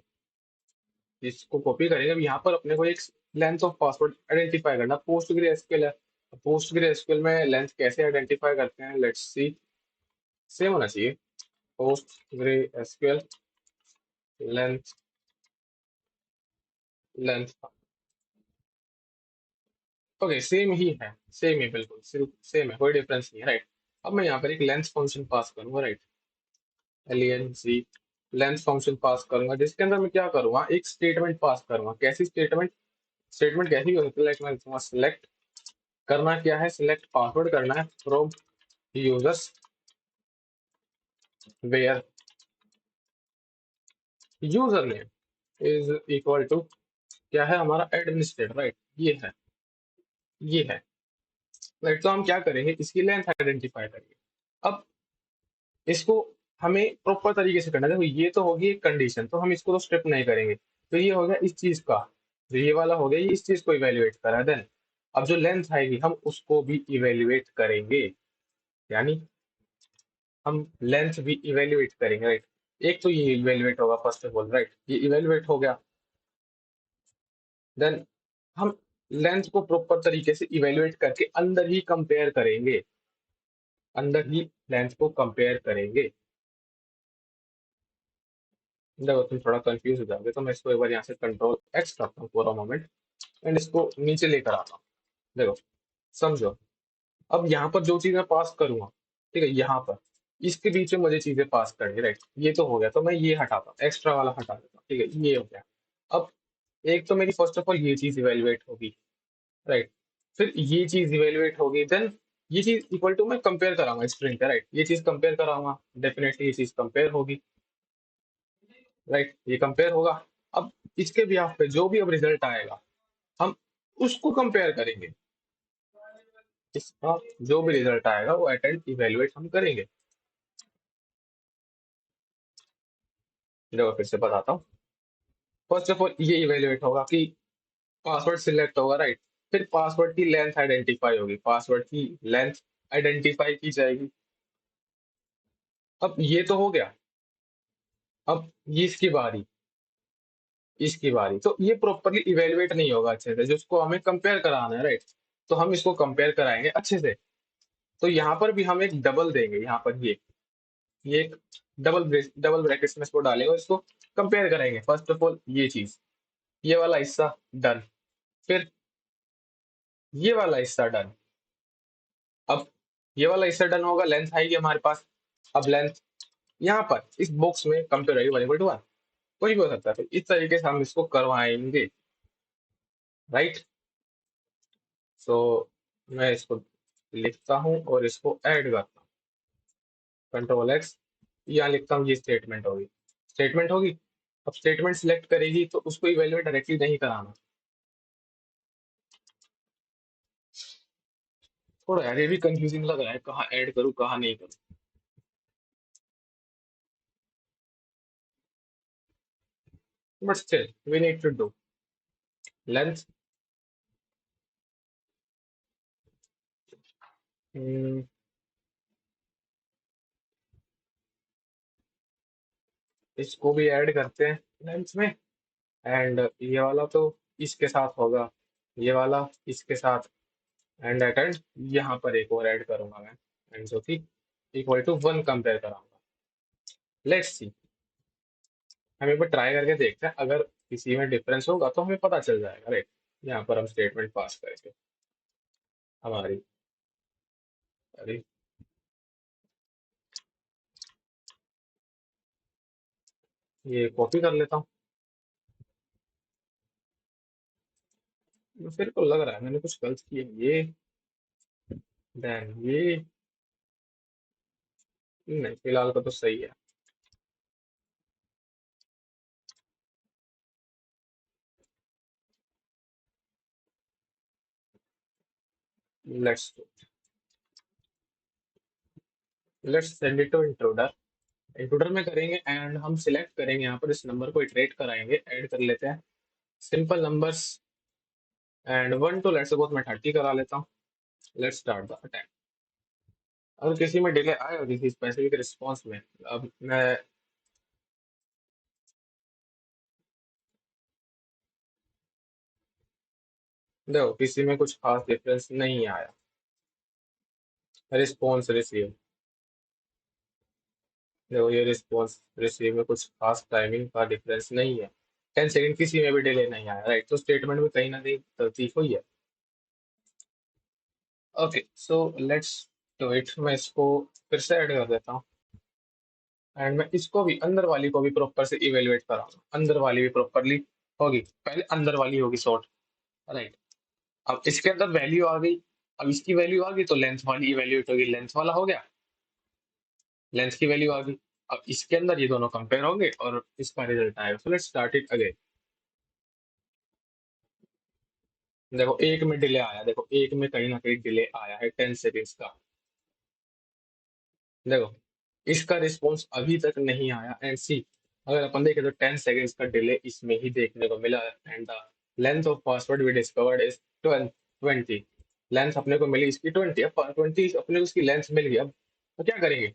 इसको कॉपी करेंगे अब यहाँ पर अपने को एक लेंथ ऑफ पासवर्ड आइडेंटिफाई करना पोस्ट ग्रे एसक्यूएल है। पोस्ट ग्रे एसक्यूएल में लेंथ कैसे आइडेंटिफाई करते हैं लेट्स सी सेम होना चाहिए PostgreSQL length length okay same ही है सेम ही बिल्कुल सिर्फ सेम है कोई डिफरेंस नहीं है राइट। अब मैं यहाँ पर एक लेंथ फंक्शन पास करूंगा right L C length function pass करूंगा जिसके अंदर मैं क्या करूंगा एक स्टेटमेंट पास करूंगा कैसी स्टेटमेंट स्टेटमेंट कैसी हो सकती है लाइक मैं सिलेक्ट करना क्या है सिलेक्ट पासवर्ड करना है from users where user name is equal to क्या है हमारा एडमिनिस्ट्रेटर राइट ये है राइट। तो हम क्या करेंगे इसकी लेंथ आइडेंटिफाई करेंगे। अब इसको हमें प्रॉपर तरीके से करना है देखो ये तो होगी एक कंडीशन तो हम इसको तो स्ट्रिप नहीं करेंगे तो ये हो गया इस चीज का जो ये वाला हो गया ये इस चीज को इवेल्युएट करा देन अब जो लेंथ आएगी हम उसको भी इवेल्युएट करेंगे यानी हम लेंथ भी इवेल्युएट करेंगे राइट। एक तो ये इवेल्युएट होगा फर्स्ट ऑफ ऑल राइट ये इवेल्युएट हो गया देन हम लेंथ को प्रॉपर तरीके से इवेल्युएट करके अंदर ही कंपेयर करेंगे अंदर ही लेंथ को कंपेयर करेंगे। देखो तुम थोड़ा कंफ्यूज हो जाओगे, तो मैं इसको एक बार यहाँ से कंट्रोल एक्स करता हूँ पूरा मोमेंट, एंड इसको नीचे लेकर आता हूँ। देखो, समझो। अब यहाँ पर जो चीज मैं पास करूंगा, ठीक है, यहाँ पर इसके बीच में मुझे चीजें पास करनी, राइट, ये तो हो गया, तो मैं ये हटाता हूँ, एक्स्ट्रा वाला हटा देता हूँ, ठीक है, ये हो गया। अब एक तो मेरी फर्स्ट ऑफ ऑल ये चीज इवेलुएट होगी, राइट, फिर ये चीज इवेलुएट होगी, देन ये चीज इक्वल टू मैं कंपेयर कराऊंगा स्ट्रिंग का, राइट, ये चीज कंपेयर कराऊंगा, डेफिनेटली ये चीज कंपेयर होगी, राइट, ये कंपेयर होगा। अब इसके बिहाफ पे जो भी अब रिजल्ट आएगा, हम उसको कंपेयर करेंगे, इसका जो भी रिजल्ट आएगा वो अटेंड इवेलुएट हम करेंगे। देखो फिर से बताता हूँ। फर्स्ट ऑफ ऑल ये इवेलुएट होगा कि पासवर्ड सिलेक्ट होगा, राइट, फिर पासवर्ड की लेंथ आइडेंटिफाई होगी, पासवर्ड की लेंथ आइडेंटिफाई की जाएगी। अब ये तो हो गया। अब ये इसकी बारी तो ये प्रॉपरली इवेलुएट नहीं होगा अच्छे से, जिसको हमें कंपेयर कराना है, राइट, तो हम इसको कंपेयर कराएंगे अच्छे से। तो यहाँ पर भी हम एक डबल देंगे, यहाँ पर ये एक डबल ब्रैकेट्स में इसको डालेंगे और इसको कंपेयर करेंगे। फर्स्ट ऑफ ऑल ये चीज, ये वाला हिस्सा डन, फिर ये वाला हिस्सा डन। अब ये वाला हिस्सा डन होगा, लेंथ आएगी हमारे पास। अब लेंथ यहाँ पर इस बॉक्स में कंपेयर आएगी 1 = 1, कुछ भी हो सकता है, तो इस तरीके से हम इसको करवाएंगे, राइट। सो मैं इसको लिखता हूँ और इसको ऐड करता हूँ, कंट्रोल एक्स, यहाँ लिखता हूँ, ये स्टेटमेंट होगी। अब स्टेटमेंट सिलेक्ट करेगी तो उसको इवेल्युएट डायरेक्टली नहीं कराना, थोड़ा यार ये भी कंफ्यूजिंग लग रहा है, कहाँ ऐड करूँ कहाँ नहीं करूँ, but still we need to do length. इसको भी ऐड करते हैं लेंथ में, एंड ये वाला तो इसके साथ होगा, ये वाला इसके साथ, एंड एट एंड यहाँ पर एक और ऐड करूंगा मैं, एंड जो कि इक्वल टू 1 कंपेयर कराऊंगा। लेट्स सी, हम एक बार ट्राई करके देखते हैं, अगर किसी में डिफरेंस होगा तो हमें पता चल जाएगा, राइट। यहाँ पर हम स्टेटमेंट पास करेंगे हमारी, अरे ये कॉपी कर लेता हूँ, फिर को लग रहा है मैंने कुछ गलत किया, ये देन ये, नहीं फिलहाल का तो सही है। Let's let's send it to intruder. Intruder में करेंगे एंड हम सिलेक्ट करेंगे, यहाँ पर इस नंबर को इटरेट कराएंगे, ऐड कर लेते हैं simple numbers, and 1 to let's suppose मैं 30 करा लेता हूँ। Let's start the attack. अगर किसी में डिले आएगा किसी स्पेसिफिक रिस्पॉन्स में, अब मैं, देखो किसी में कुछ खास डिफरेंस नहीं आया, रिस्पॉन्स रिसीव, देखो ये रिस्पॉन्स रिसीव में कुछ खास टाइमिंग का डिफरेंस नहीं है, 10 सेकंड किसी में भी डिले नहीं आया, राइट, तो स्टेटमेंट में कहीं ना कहीं गलती हुई है। Okay so let's do it, मैं इसको फिर से ऐड कर देता हूँ, एंड मैं इसको भी, अंदर वाली को भी प्रॉपर से इवेलुएट कराऊंगा, अंदर वाली भी प्रॉपरली होगी, पहले अंदर वाली होगी सॉर्ट, राइट। अब इसके अंदर वैल्यू आ गई, अब इसकी वैल्यू आ गई तो लेंथ वाली इवेल्युएट होगी, लेंथ वाला हो गया, लेंथ की वैल्यू आ गई। अब इसके अंदर ये दोनों कंपेयर होंगे और इसका रिजल्ट आएगा, सो लेट्स स्टार्ट इट अगेन। देखो एक में डिले आया, देखो एक में कहीं ना कहीं डिले आया है 10 सेकेंड्स का, देखो इसका रिस्पॉन्स अभी तक नहीं आया, एंड सी, अगर अपन देखें तो 10 सेकेंड्स का डिले इसमें ही देखने को मिला, and the length of password we discovered is 20। Length अपने को मिली इसकी 20, अब 20 अपने को इसकी लेंथ मिल गई, अब तो क्या करेंगे,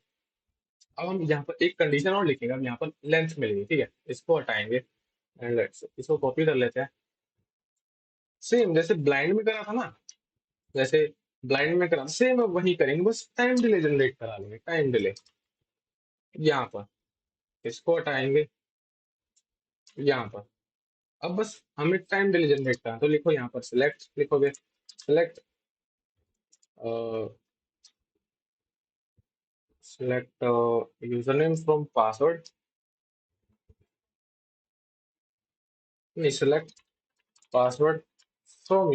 अब हम यहाँ पर एक कंडीशन और लिखेंगे, अब यहाँ पर लेंथ मिल गई, ठीक है, इसको हटाएंगे, एंड लेट्स इसको कॉपी कर लेते हैं, सेम जैसे ब्लाइंड में करा था ना, जैसे ब्लाइंड में करा सेम अब वही करेंगे, बस टाइम डिले जनरेट करा लेंगे, टाइम डिले यहाँ पर, इसको हटाएंगे, यहाँ पर। अब बस हमें टाइम डिले जनरेट करना है, तो लिखो यहाँ पर सिलेक्ट लिखोगे, select select user name from password, नहीं select password from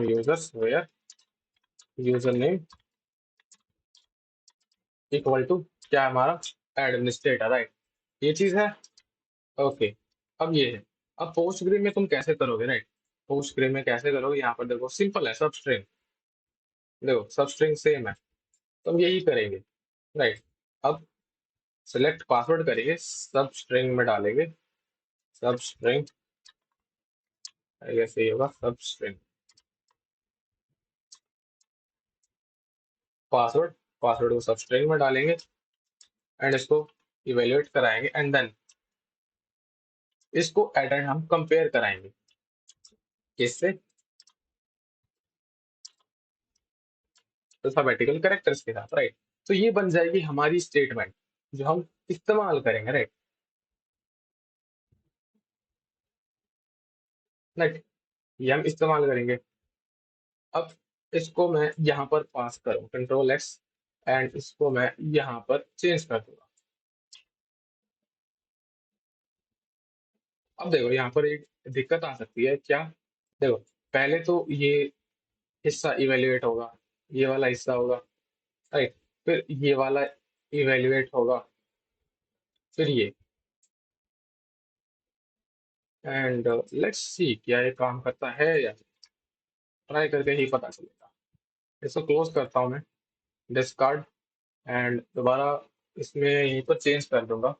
users where user name equal to क्या है हमारा, एडमिनिस्ट्रेटर, राइट। ये चीज है। ओके। अब ये है। अब पोस्टग्रे में तुम कैसे करोगे, राइट। पोस्टग्रे में कैसे करोगे, यहाँ पर देखो सिंपल है, सब स्ट्रिंग, देखो सब स्ट्रिंग सेम है, तो हम यही करेंगे, राइट। अब सिलेक्ट पासवर्ड करेंगे, सब स्ट्रिंग में डालेंगे, सब स्ट्रिंग, ऐसे ही होगा, सब स्ट्रिंग पासवर्ड, पासवर्ड को सब स्ट्रिंग में डालेंगे एंड इसको इवेल्युएट कराएंगे एंड देन इसको एड हम कंपेयर कराएंगे किससे, अल्फाबेटिकल कैरेक्टर्स के साथ, राइट। तो ये बन जाएगी हमारी स्टेटमेंट जो हम इस्तेमाल करेंगे, राइट। राइट, ये हम इस्तेमाल करेंगे। अब इसको मैं यहाँ पर पास करूँ कंट्रोल एक्स एंड इसको मैं यहाँ पर चेंज कर दूंगा। अब देखो यहाँ पर एक दिक्कत आ सकती है क्या, देखो पहले तो ये हिस्सा इवेल्युएट होगा, ये वाला हिस्सा होगा, राइट। फिर ये वाला इवेल्युएट होगा, फिर ये, एंड लेट्स सी क्या ये काम करता है या ट्राई करके ही पता चलेगा। इसको क्लोज करता हूँ मैं, डिस्कार्ड, एंड दोबारा इसमें यहीं पर चेंज कर दूंगा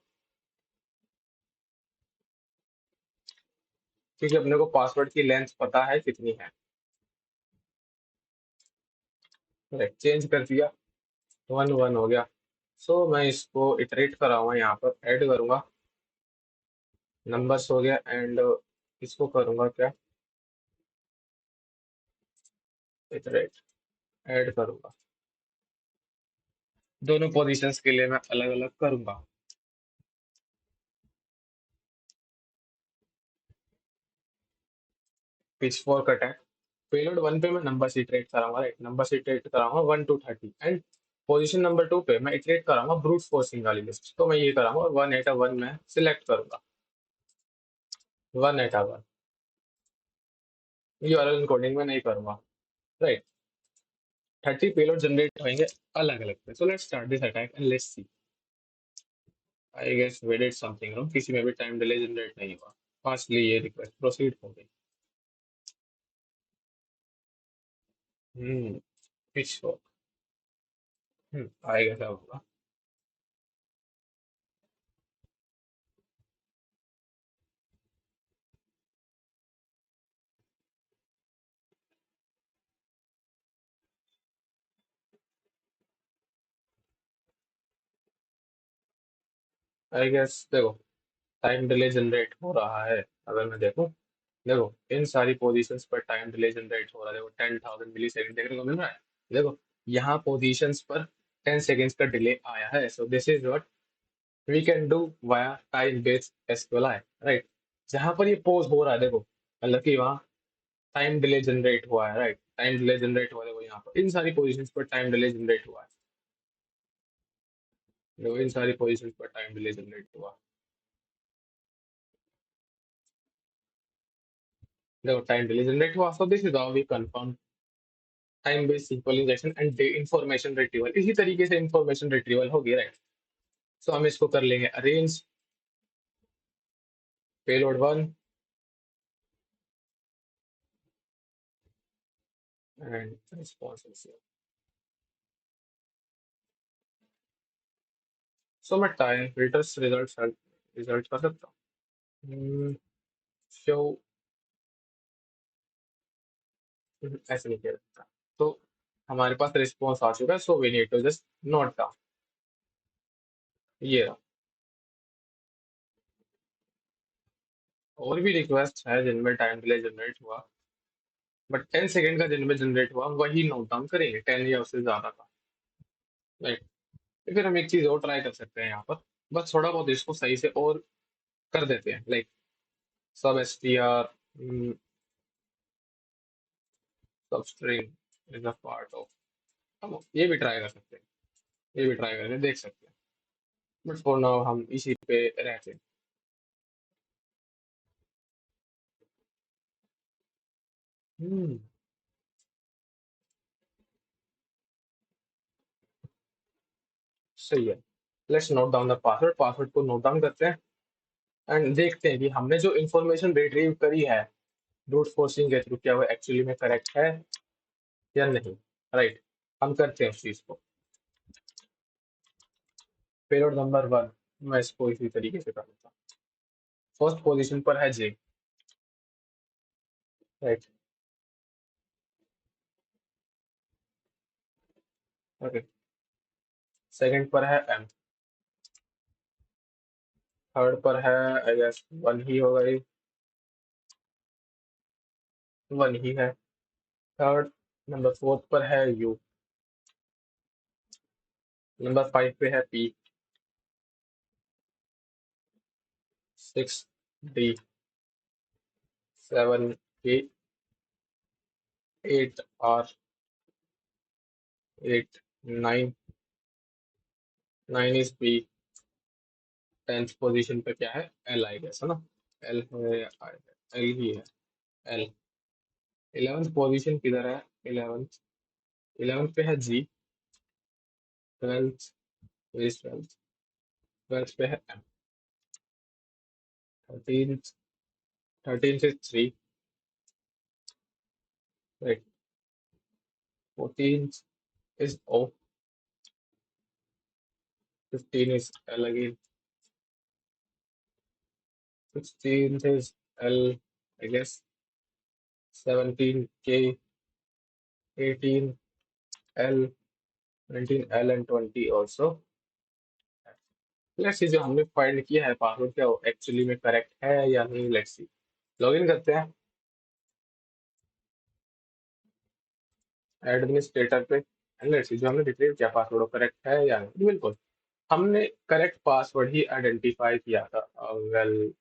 क्योंकि अपने को पासवर्ड की लेंथ पता है कितनी है, राइट। चेंज कर दिया, 1 1 हो गया। सो मैं इसको इटरेट कराऊंगा, यहाँ पर ऐड करूंगा, नंबर्स हो गया एंड इसको करूंगा क्या, इटरेट, ऐड करूंगा, दोनों पोजीशंस के लिए मैं अलग अलग करूंगा। पिच फॉर कट है, पेलोड 1 पे मैं नंबर से इटरेट कराऊंगा, राइट। नंबर से इटरेट कराऊंगा 1 to 30 एंड पोजीशन नंबर 2 पे मैं इटरेट कराऊंगा ब्रूट फोर्सिंग वाली लिस्ट, तो मैं ये कराऊंगा 1 1 में सिलेक्ट करूंगा, 1 1, ये वाला इनकोडिंग में नहीं करूंगा, राइट। 30 पेलोड जनरेट होंगे अलग अलग पे, so let's start this attack and let's see. I guess we did something wrong, किसी में भी टाइम डिले जनरेट नहीं हुआ, फास्टली ये रिक्वेस्ट प्रोसीड हो गई। हम्म, पिच फॉर, आएगा क्या होगा। आई गेस देखो टाइम डिले जनरेट हो रहा है, अगर मैं देखूं, देखो इन सारी पोजीशंस पर टाइम डिले जनरेट हो रहा है, देखो 10,000 मिली सेकेंड देखने को मिल रहा है, देखो यहाँ पोजीशंस पर 10 सेकेंड्स का डिले आया है, so this is what we can do via time based SQL, right. जहां पर ये पोज हो रहा है देखो, मतलब कि वहाँ टाइम डिले जनरेट हुआ है, राइट। टाइम डिले जनरेट हुआ है, देखो यहाँ पर इन सारी पोजीशंस पर टाइम डिले जनरेट हुआ है, देखो इन सारी पोजीशंस पर टाइम डिले जनरेट हुआ, देखो टाइम डिले जनरेट हुआ, so this is how we confirm time based sequel injection and information retrieval, इसी तरीके से इंफॉर्मेशन रिट्रीवल होगी, राइट। सो हम इसको कर लेंगे arrange payload 1 and response, so मैं टाइम फिल्टर्स रिजल्ट रिजल्ट कर सकता हूँ, शो, ऐसे नहीं किया जाता, तो हमारे पास रिस्पॉन्स आ चुका है, so we need to just note down, ये रहा। और भी रिक्वेस्ट है जिनमें टाइम डिले जनरेट हुआ, बट 10 सेकेंड का जिनमें जनरेट हुआ वही नोट डाउन करेंगे, 10 या उससे ज्यादा का, राइट। फिर हम एक चीज और ट्राई कर सकते हैं यहाँ पर, बस थोड़ा बहुत इसको सही से और कर देते हैं, लाइक सब str सब string is a part of. हम ये भी ट्राई कर सकते हैं, ये भी ट्राई करके देख सकते हैं, बट फॉर नाउ हम इसी पे रहते हैं। हम्म सही है। Let's note down the password, password को नोट डाउन करते हैं एंड देखते हैं कि हमने जो इन्फॉर्मेशन रिट्रीव करी है ब्रूट फोर्सिंग के थ्रू, क्या वो एक्चुअली में करेक्ट है या नहीं। राइट, हम करते हैं उस चीज को। पेलोड नंबर वन, मैं इसको इसी तरीके से कर देता हूँ। फर्स्ट पोजीशन पर है जे। Right, okay. सेकंड पर है एम। थर्ड पर है आई गेस वन ही होगा ये, वन ही है। थर्ड, नंबर फोर्थ पर है यू। नंबर फाइव पे है P. Six D. Seven K. Eight R. Eight nine. Nine is P. Tenth position पे क्या है, एल आई गेस है ना। एल है, एल ही है। एल। इलेवेंथ पोजीशन किधर है, इलेवेंथ। इलेवेंथ पे है जी। Twelfth, twelfth. ट्वेल्थ पे है एम। थर्टीन। थर्टीन से three. Right. Fourteen is O. Fifteen is L again. Sixteen is L I guess. Seventeen K. Eighteen L. Nineteen L and twenty also. Let's see, जो हमने find किया है password, क्या वो actually में correct है या नहीं। लेट्स सी, लॉगिन करते हैं एडमिनिस्ट्रेटर पे एंड लेट्स सी जो हमने डिक्लेयर किया पासवर्ड वो करेक्ट है या नहीं। बिल्कुल, हमने करेक्ट पासवर्ड ही आइडेंटिफाई किया था। वेल,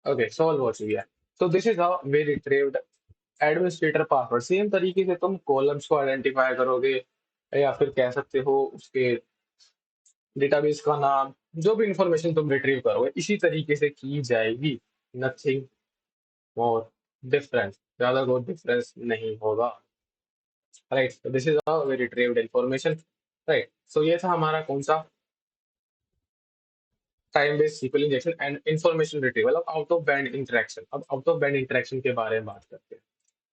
ओके, सॉल्व हो चुकी है। तो this is how we retrieved administrator password. Same तरीके से तुम कॉलम्स को आइडेंटिफाई करोगे, या फिर कह सकते हो उसके डेटाबेस का नाम, जो भी इंफॉर्मेशन तुम रिट्रीव करोगे इसी तरीके से की जाएगी। नथिंग मोर डिफरेंस, ज्यादा कोई डिफरेंस नहीं होगा। Right, so this is how we retrieved information. Right, so ये था हमारा कौन सा, time based sequel injection and information retrieval. अब आउट ऑफ बैंड इंटरेक्शन, अब आउट ऑफ बैंड इंटरेक्शन के बारे में बात करते हैं।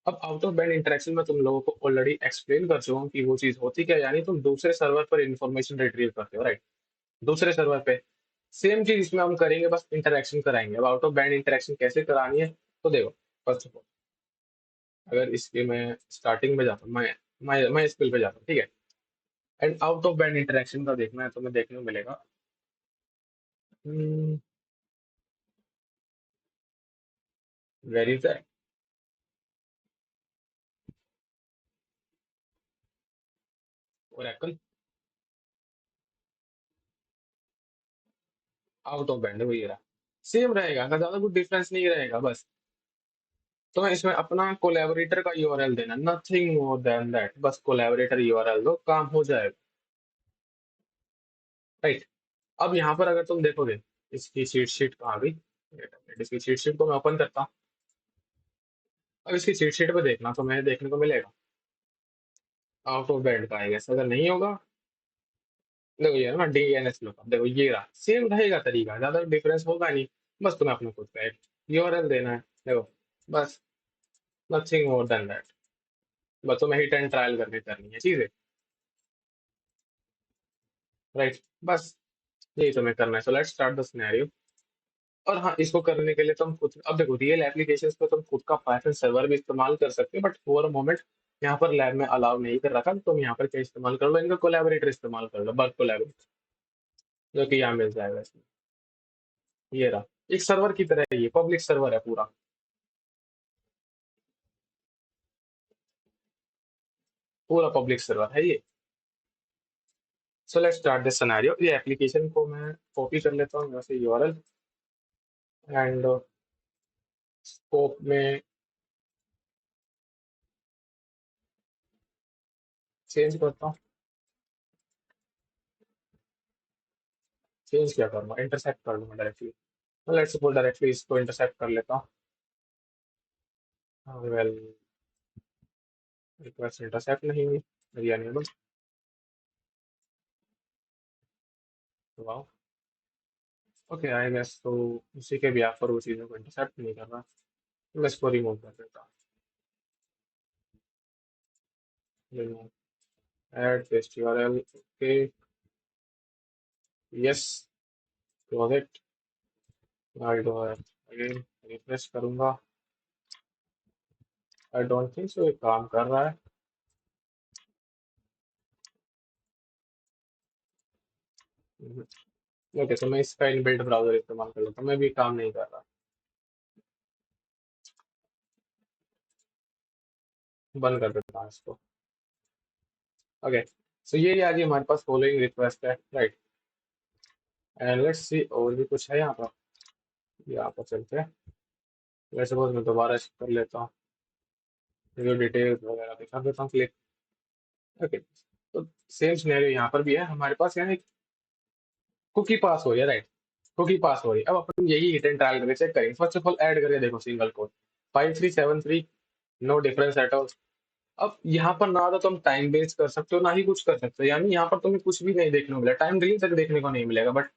अब आउट ऑफ बैंड इंटरेक्शन में तुम लोगों को ऑलरेडी एक्सप्लेन कर चुका हूँ कि वो चीज होती क्या है। यानी तुम दूसरे सर्वर पर इंफॉर्मेशन रिट्रीव करते हो, राइट, दूसरे सर्वर पे। सेम चीज इसमें हम करेंगे, बस इंटरेक्शन कराएंगे। अब आउट ऑफ बैंड इंटरेक्शन कैसे करानी है, तो देखो, फर्स्ट ऑफ ऑल अगर इसके मैं स्टार्टिंग में जाता हूँ, मैं स्किल पे जाता हूँ, ठीक है। And out of band interaction का देखना है, तुम्हें देखने को मिलेगा। Very is Oracle out of band, वही रहा। सेम रहेगा, अगर ज्यादा कुछ डिफरेंस नहीं रहेगा बस। तो मैं इसमें अपना कोलैबोरेटर का यूआरएल देना, नथिंग मोर देन दैट, बस कोलैबोरेटर यूआरएल दो, काम हो जाएगा। राइट, अब यहाँ पर अगर तुम देखोगे, इसकी चीट शीट कहाँ गई। इसकी चीट शीट को मैं ओपन करता हूँ। अब इसकी चीट शीट पे देखना, तो मैं देखने को मिलेगा आउट ऑफ बैंड का आएगा। अगर नहीं होगा, देखो ये है ना डीएनएस लुकअप, देखो ये रहा, सेम रहेगा तरीका, ज्यादा डिफरेंस होगा नहीं। बस तुम्हें अपने खुद का एक यूआरएल देना है, देखो, बस, नथिंग मोर देन दैट। बस तुम्हें हिट एंड ट्रायल करके करनी है चीजें। राइट, बस यही तुम्हें करना है। सो लेट्स स्टार्ट द सिनेरियो। और हाँ, इसको करने के लिए तुम खुद, अब देखो रियल एप्लीकेशंस पे तुम खुद का पाइथन सर्वर भी इस्तेमाल कर सकते हो, बट फॉर अ मोमेंट यहाँ पर लैब में अलाउ नहीं कर रखा, तो तुम यहाँ पर क्या इस्तेमाल कर लो, इनका कोलैबोरेटर इस्तेमाल कर लो, बर्क कोलैबोरेटर, जो कि यहाँ मिल जाएगा इसमें। ये रहा, एक सर्वर की तरह है, ये पब्लिक सर्वर है पूरा। पूरा पब्लिक सर्वर है ये। So let's start this scenario. ये एप्लीकेशन को मैं कॉपी कर लेता हूँ यहाँ से यूआरएल एंड स्कोप में चेंज करता हूँ। चेंज क्या करूँगा, इंटरसेक्ट कर लूँगा डायरेक्टली। लेट्स सपोज डायरेक्टली इसको इंटरसेक्ट कर लेता हूँ। वेल, रिक्वेस्ट इंटरसेप्ट नहीं हुई मेरी enable. Wow, okay I guess तो उसी के भी पर वो चीज़ों को इंटरसेप्ट नहीं कर रहा। तो मैं इसको रिमूव कर देता हूँ। Add paste URL, okay, yes, close it. I do again refresh करूंगा। आई डोंट थिंक सो ये काम कर रहा है। ओके, तो मैं इसका इनबिल्ट ब्राउजर इस्तेमाल कर लेता हूँ, मैं भी काम नहीं कर रहा। बंद कर देता हूँ इसको। ओके, सो ये आ गई हमारे पास फॉलोइंग रिक्वेस्ट है, राइट। एंड लेट्स सी और भी कुछ है यहाँ पर। यहाँ पर चलते हैं। लेट्स सपोज मैं दोबारा इसको कर लेता हूँ, जो डिटेल्स वगैरह दिखा देता हूँ, क्लिक। ओके, तो सेम सिनेरियो यहाँ पर भी है हमारे पास, यानी कुकी पास हो रही है, राइट। कुकी पास हो रही है। अब अपन यही हिट एंड ट्रायल करके चेक करेंगे। फर्स्ट ऑफ ऑल ऐड करके देखो single quote 5373, no difference at all. अब यहाँ पर ना तो तुम टाइम वेस्ट कर सकते हो, ना ही कुछ कर सकते हो, यानी यहाँ पर तुम्हें कुछ भी नहीं देखने को मिला, टाइम डिले तक देखने को नहीं मिलेगा। बट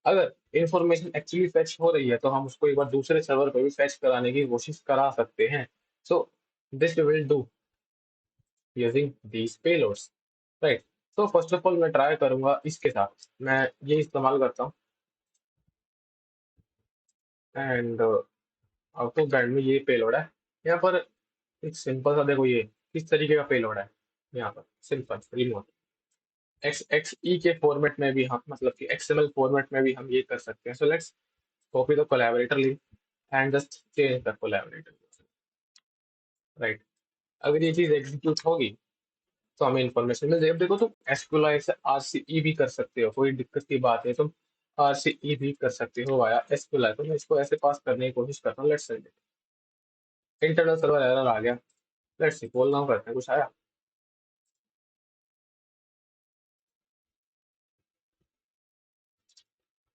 अगर इंफॉर्मेशन एक्चुअली फेच हो रही है तो हम उसको एक बार दूसरे सर्वर पे भी फेच कराने की कोशिश करा सकते हैं। So this will do using these payloads, right. तो फर्स्ट ऑफ ऑल मैं ट्राई करूंगा इसके साथ, मैं ये इस्तेमाल करता हूँ। एंड आउट ऑफ बैंड में ये पेलोड है यहाँ पर। एक सिंपल सा देखो, ये किस तरीके का पेलोड है। यहाँ पर सिंपल रिमोट एक्स एक्स ई के फॉर्मेट में भी हम, मतलब कि एक्सएमएल फॉर्मेट में भी हम ये कर सकते हैं। So let's copy the collaborator link and just change the collaborator, right. अगर ये चीज एग्जीक्यूट होगी तो हमें इन्फॉर्मेशन मिल जाएगी। अब देखो, तुम एसक्यूएल से आरसीई भी कर सकते हो, कोई दिक्कत की बात है। तुम आरसीई भी कर सकते हो वाया एसक्यूएल। तो मैं इसको ऐसे पास करने की कोशिश करता हूँ। Let's send it. Internal server error आ गया। लेट्स सी, कॉल नाउ करते हैं, कुछ आया।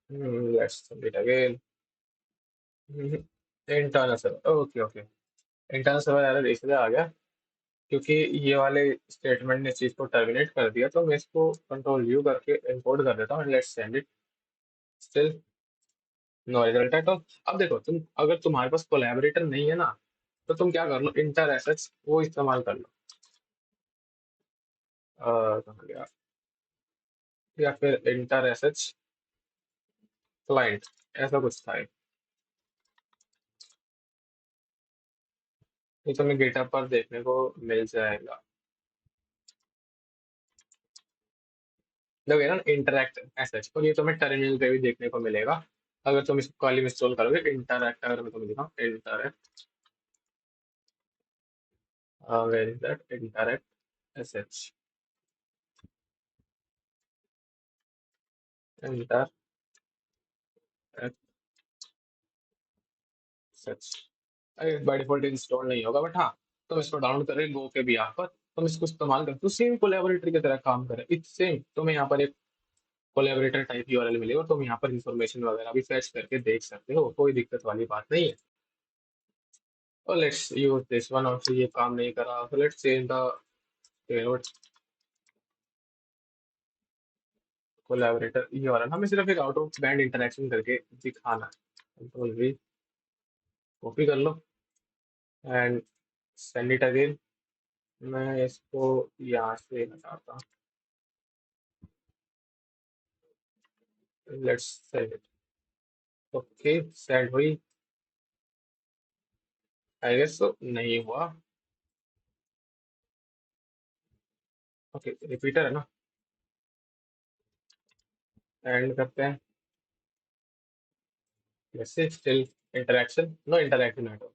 Let's send it again. Internal server, okay okay. Internal server error इसलिए आ गया क्योंकि ये वाले स्टेटमेंट ने चीज को टर्मिनेट कर दिया। तो मैं इसको कंट्रोल यू करके इंपोर्ट कर देता हूँ। Let's send it. Still no result at all. अब देखो, तुम अगर तुम्हारे पास कोलैबोरेटर नहीं है ना, तो तुम क्या कर लो, इंटर एसएच वो इस्तेमाल कर लो। कहाँ गया, या फिर इंटर एसएच क्लाइंट, ऐसा कुछ था। ये तुम्हें गिटहब पर देखने को मिल जाएगा। देखो ये ना इंटरैक्ट एसएच, और ये तुम्हें टर्मिनल पे भी देखने को मिलेगा। अगर तुम इसको कॉल इंस्टॉल करोगे इंटरैक्ट, अगर मैं तुम्हें दिखाऊं interact, where is that interact SH, interact SH. By default install नहीं होगा, बट हाँ, तुम इसको डाउनलोड करके गो के भी यहाँ पर तुम इसको इस्तेमाल कर, तो सेम कोलैबोरेटर की तरह काम करे। इट्स सेम, तुम्हें यहाँ पर एक कोलैबोरेटर टाइप यूआरएल मिलेगा और तुम यहाँ पर इंफॉर्मेशन वगैरह भी फैच करके देख सकते हो, कोई दिक्कत वाली बात नहीं है। और let's use this one, also ये काम नहीं कर रहा, so let's change the payload collaborator URL. हमें सिर्फ एक आउट ऑफ बैंड इंटरेक्शन करके दिखाना है। कंट्रोल वी, कॉपी कर लो एंड सेंड इट अगेन। मैं इसको यहाँ से हटाता हूँ। Let's send it, okay send हुई। आई गेस तो नहीं हुआ। ओके, रिपीटर है ना, एंड करते हैं। वैसे still interaction, no interaction at all.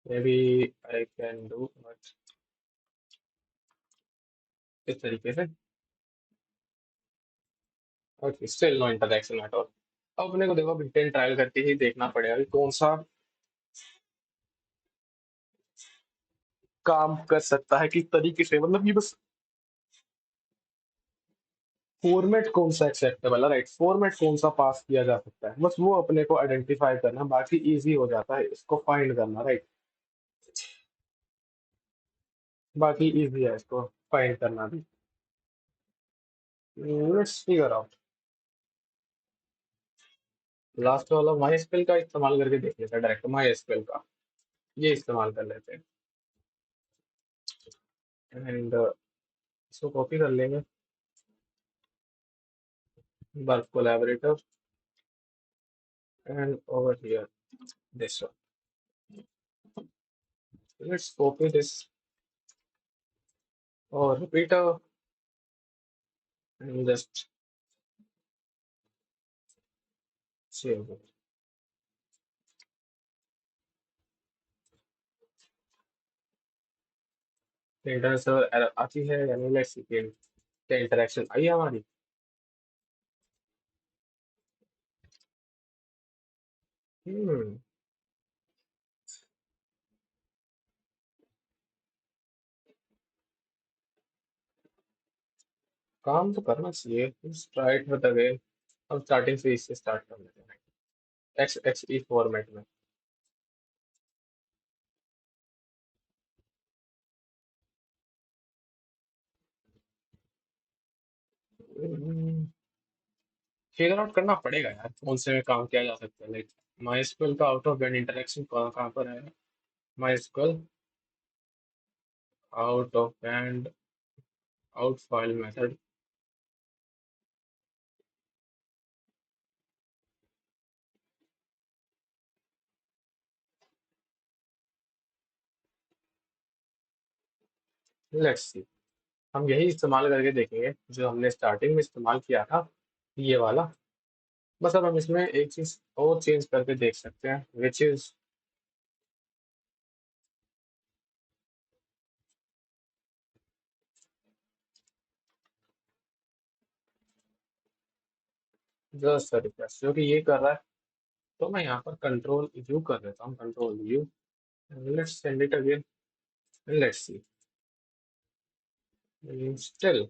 May be I can do much इस तरीके से। Okay, still no interaction at all. अब अपने को देखो इंटेंट ट्रायल करके ही देखना पड़ेगा कि कौन सा काम कर सकता है, किस तरीके से, मतलब ये बस फॉर्मेट कौन सा एक्सेप्टेबल है, राइट, फॉर्मेट कौन सा पास किया जा सकता है, बस वो अपने को आइडेंटिफाई करना, बाकी इजी हो जाता है इसको फाइंड करना, राइट। बाकी इजी है इसको फाइंड करना भी। Let's figure out. लास्ट वाला माई एसक्यूएल का इस्तेमाल करके देख लेते हैं, डायरेक्ट माई एसक्यूएल का ये इस्तेमाल कर लेते हैं एंड इसको कॉपी कर लेंगे, work collaborator and over here this one. Let's copy this और repeat and just save. Internet server error आती है यानी लेट्स सी क्या इंटरेक्शन आई है हमारी। हम्म, काम तो करना चाहिए, ट्राई इट विद अगेन। हम स्टार्टिंग से इससे स्टार्ट कर लेते हैं, एक्स एक्स ई फॉर्मेट में। फिगर आउट करना पड़ेगा यार कौन से में काम किया जा सकता है, लाइक माइस्क्वेल का आउट ऑफ बैंड इंटरेक्शन कहाँ कहाँ पर है। MySQL out of band out file method. Let's see, हम यही इस्तेमाल करके देखेंगे जो हमने स्टार्टिंग में इस्तेमाल किया था, ये वाला। बस अब हम इसमें एक चीज और चेंज करके देख सकते हैं विच इज जस्ट रिक्वेस्ट जो कि ये कर रहा है। तो मैं यहाँ पर कंट्रोल यू कर देता हूँ, control U, let's send it again, let's see, still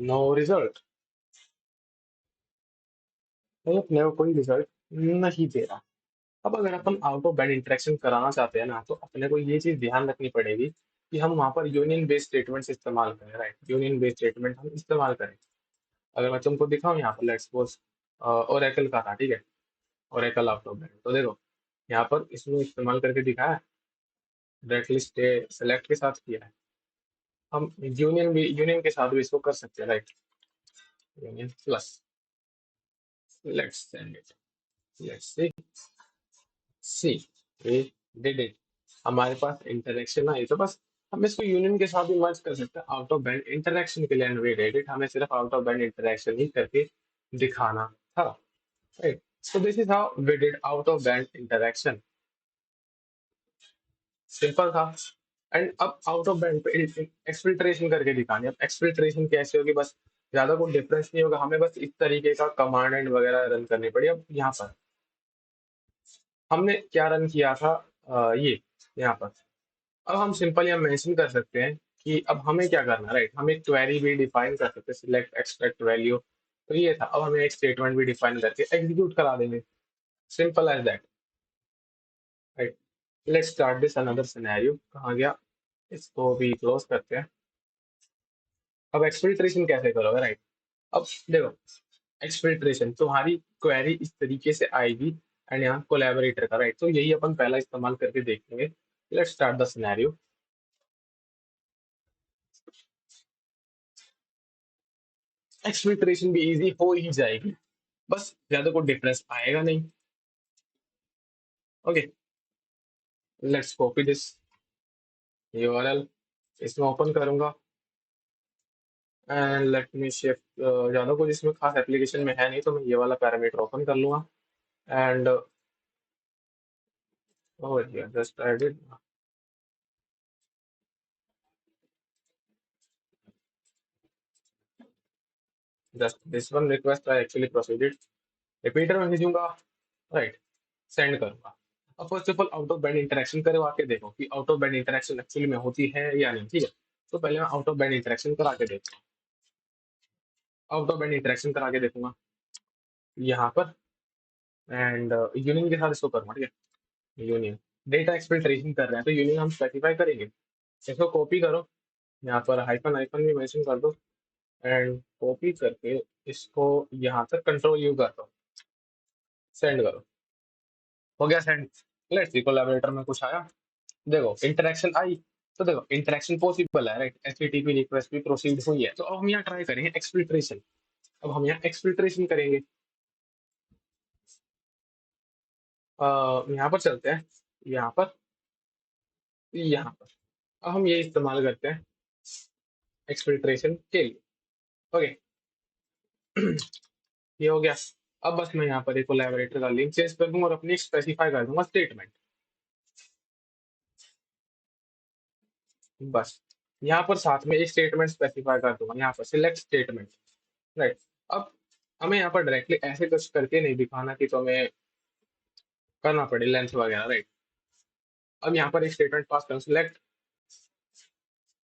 no result. नहीं, अपने को कोई रिजल्ट नहीं दे रहा। अब अगर अपन आउट ऑफ बैंड इंटरेक्शन कराना चाहते हैं ना, तो अपने को ये चीज ध्यान रखनी पड़ेगी कि हम वहां पर यूनियन बेस्ड स्टेटमेंट इस्तेमाल करें, राइट, यूनियन बेस्ड स्टेटमेंट हम इस्तेमाल करें। अगर मैं तुमको दिखाऊं यहाँ पर, लेट्स सपोज ओरेकल का था, ठीक है, ओरेकल आउट ऑफ बैंड, तो देखो यहाँ पर इसमें इस्तेमाल करके दिखाया है, डायरेक्टली सेलेक्ट के साथ किया है। हम यूनियन के साथ भी इसको कर सकते हैं, right, union plus, let's send it, let's see, see we did it, हमारे पास इंटरेक्शन आई, तो बस हम इसको यूनियन के साथ भी मर्ज कर सकते हैं आउट ऑफ बैंड इंटरेक्शन के लिए, वी डिड इट, हमें सिर्फ आउट ऑफ बैंड इंटरेक्शन ही करके दिखाना था, right. So this is how we did out of band interaction, simple था। एंड अब आउट ऑफ बैंड पे एक्सफिल्ट्रेशन करके दिखानी, अब एक्सफिल्ट्रेशन कैसे होगी, बस ज्यादा कोई डिफरेंस नहीं होगा, हमें बस इस तरीके का कमांड एंड वगैरह रन करनी पड़ी। अब यहाँ पर हमने क्या रन किया था, ये यहाँ पर, अब हम सिंपल यहाँ मेंशन कर सकते हैं कि अब हमें क्या करना है, राइट, हम एक क्वेरी भी डिफाइन कर सकते हैं, सिलेक्ट एक्सट्रैक्ट वैल्यू, तो ये था। अब हमें एक स्टेटमेंट भी डिफाइन करके एग्जीक्यूट करा देंगे, simple as that, right. Let's start this another scenario, कहाँ गया, इसको भी क्लोज करते हैं। अब एक्सफिल्ट्रेशन कैसे करोगे, राइट। अब देखो, एक्सफिल्ट्रेशन तुम्हारी क्वेरी इस तरीके से आएगी एंड यहाँ कोलैबोरेटर का, राइट, तो यही अपन पहला इस्तेमाल करके देखेंगे। Let's start the scenario. Exfiltration भी इजी हो ही जाएगी, बस ज्यादा कोई डिफरेंस आएगा नहीं। Okay, let's copy this URL, इसमें ओपन करूंगा एंड लेट मी शिफ्ट, ज्यादा कुछ इसमें खास एप्लीकेशन में है नहीं, तो मैं ये वाला पैरामीटर ओपन कर लूंगा and over here just edit, just this one request I actually proceeded, repeater में भेजूंगा, राइट, सेंड करूंगा। अब first of all out of band interaction करवा के देखो कि out of band interaction actually में होती है या नहीं, ठीक है। तो पहले मैं आउट ऑफ बैंड इंटरेक्शन करा के देखता हूँ, आउट ऑफ बैंड इंटरेक्शन करा के देखूंगा यहाँ पर, एंड यूनियन के साथ इसको करूंगा, ठीक है। यूनियन डेटा एक्सफिल्ट्रेशन कर रहे हैं तो यूनियन हम स्पेसिफाई करेंगे। इसको कॉपी करो, यहाँ पर हाइफन हाइफन भी मेंशन कर दो, एंड कॉपी करके इसको यहाँ तक कंट्रोल यू कर दो, सेंड करो। हो गया सेंड। लेट्स सी कोलैबोरेटर में कुछ आया, देखो इंटरेक्शन आई। तो देखो इंटरेक्शन पॉसिबल है, राइट, एचटीटीपी रिक्वेस्ट भी प्रोसीड हुई है। तो अब हम यहाँ ट्राई करेंगे एक्सफिल्ट्रेशन। अब हम यहाँ एक्सफिल्ट्रेशन करेंगे, यहाँ पर चलते हैं, यहाँ पर, यहाँ पर। अब हम ये इस्तेमाल करते हैं एक्सफिल्ट्रेशन के लिए। ओके, ये हो गया। अब बस मैं यहाँ पर एक कोलैबोरेटर का लिंक चेंज कर दूंगा और अपनी स्पेसिफाई कर दूंगा स्टेटमेंट, बस। यहाँ पर साथ में एक स्टेटमेंट स्पेसिफाई कर दूंगा, यहाँ पर सिलेक्ट स्टेटमेंट, राइट। अब हमें यहाँ पर डायरेक्टली ऐसे कुछ करके नहीं दिखाना कि तुम्हें करना पड़े लेंथ वगैरह, राइट। अब यहाँ पर एक स्टेटमेंट पास करूँ, सिलेक्ट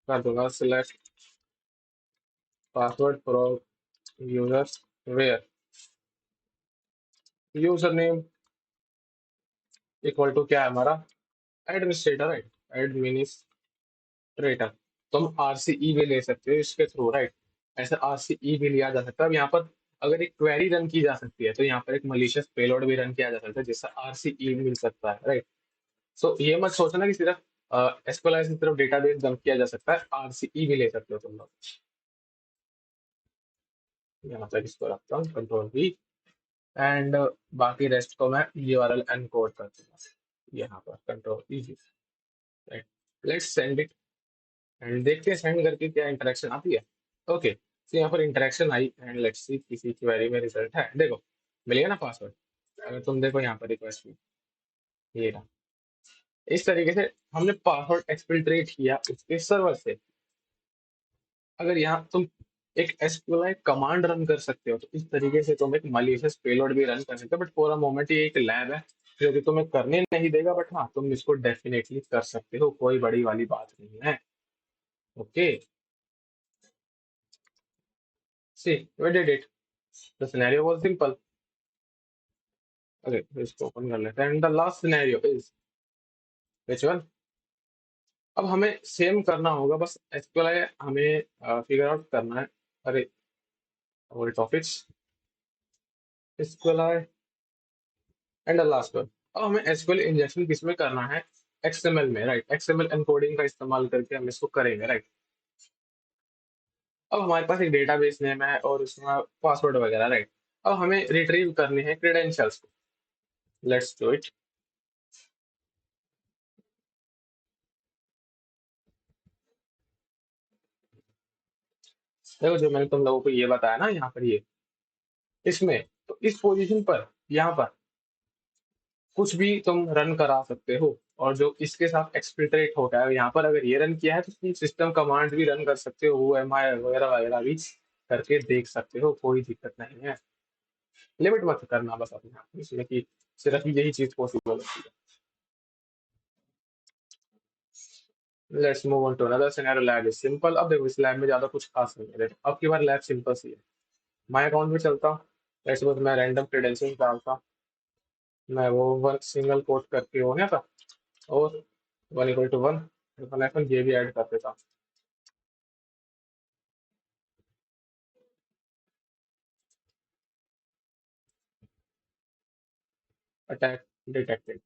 कर दूंगा, select password for users where user name equal to क्या है हमारा, एडमिनिस्ट्रेटर, राइट, एडमिनिस्ट्रेटर। तुम आरसीई भी ले सकते हो इसके थ्रू, राइट, ऐसा आरसीई भी लिया जा सकता है। अब यहाँ पर अगर एक क्वेरी रन की जा सकती है तो यहाँ पर एक मलिशियस पेलोड भी रन किया जा सकता है जिससे आरसीई मिल सकता है, राइट। सो ये मत सोचना कि सिर्फ एसक्यूएल से सिर्फ डेटाबेस डंप किया जा सकता है, आरसीई भी ले सकते हो तुम लोग। यहाँ तक इसको रखता हूँ, कंट्रोल वी, एंड बाकी रेस्ट को मैं यूआरएल एनकोड कर दूंगा यहाँ पर, control E, right. Let's send it, and देखते हैं सेंड करके क्या इंटरेक्शन आती है। ओके, तो यहाँ पर इंटरेक्शन आई, एंड लेट्स सी किसी क्वेरी में रिजल्ट है, देखो मिल गया ना पासवर्ड। अगर तुम देखो यहाँ पर रिक्वेस्ट में, ये रहा। इस तरीके से हमने पासवर्ड एक्सफिल्ट्रेट किया उसके सर्वर से। अगर यहाँ तुम एक एसक्यूएल कमांड रन कर सकते हो तो इस तरीके से तुम एक मलिशियस पेलोड भी रन कर सकते हो। बट फॉर अ मोमेंट ये एक लैब है जो कि तुम्हें करने नहीं देगा, बट हाँ तुम इसको डेफिनेटली कर सकते हो, कोई बड़ी वाली बात नहीं है। Okay, see we did it, the scenario was simple. Okay, तो इसको ओपन कर लेते हैं, and the last scenario is which one. अब हमें सेम करना होगा, बस एसक्यूएल हमें फिगर आउट करना है। अरे, और topics SQL and the last one. अब हमें एसक्यूएल इंजेक्शन किसमें करना है, एक्सएमएल में, राइट। एक्सएमएल एनकोडिंग का इस्तेमाल करके हम इसको करेंगे, राइट। अब हमारे पास एक डेटाबेस नेम है और उसमें पासवर्ड वगैरह, राइट। अब हमें रिट्रीव करने हैं क्रेडेंशियल्स को, लेट्स डू इट। देखो जो मैंने तुम लोगों को ये बताया ना यहाँ पर, ये इसमें, तो इस पोजीशन पर यहाँ पर कुछ भी तुम रन करा सकते हो, और जो इसके साथ एक्सफिल्ट्रेट होता है यहाँ पर अगर ये रन किया है तो तुम सिस्टम कमांड भी रन कर सकते हो, वो एम आई वगैरह वगैरह भी करके देख सकते हो, कोई दिक्कत नहीं है। लिमिट मत करना बस अपने आप में इसमें कि सिर्फ यही चीज पॉसिबल होती है। Let's move on to another scenario, lab is simple. अब देखो इस लैब में ज्यादा कुछ खास नहीं है, देखो अब की बार लैब सिंपल सी है। माय अकाउंट में चलता हूँ, लेट्स सपोज मैं रैंडम क्रेडेंशियल्स डालता, मैं वो वन सिंगल कोट करके हो गया था, और वन इक्वल टू वन, ये भी ऐड कर देता। Attack detected.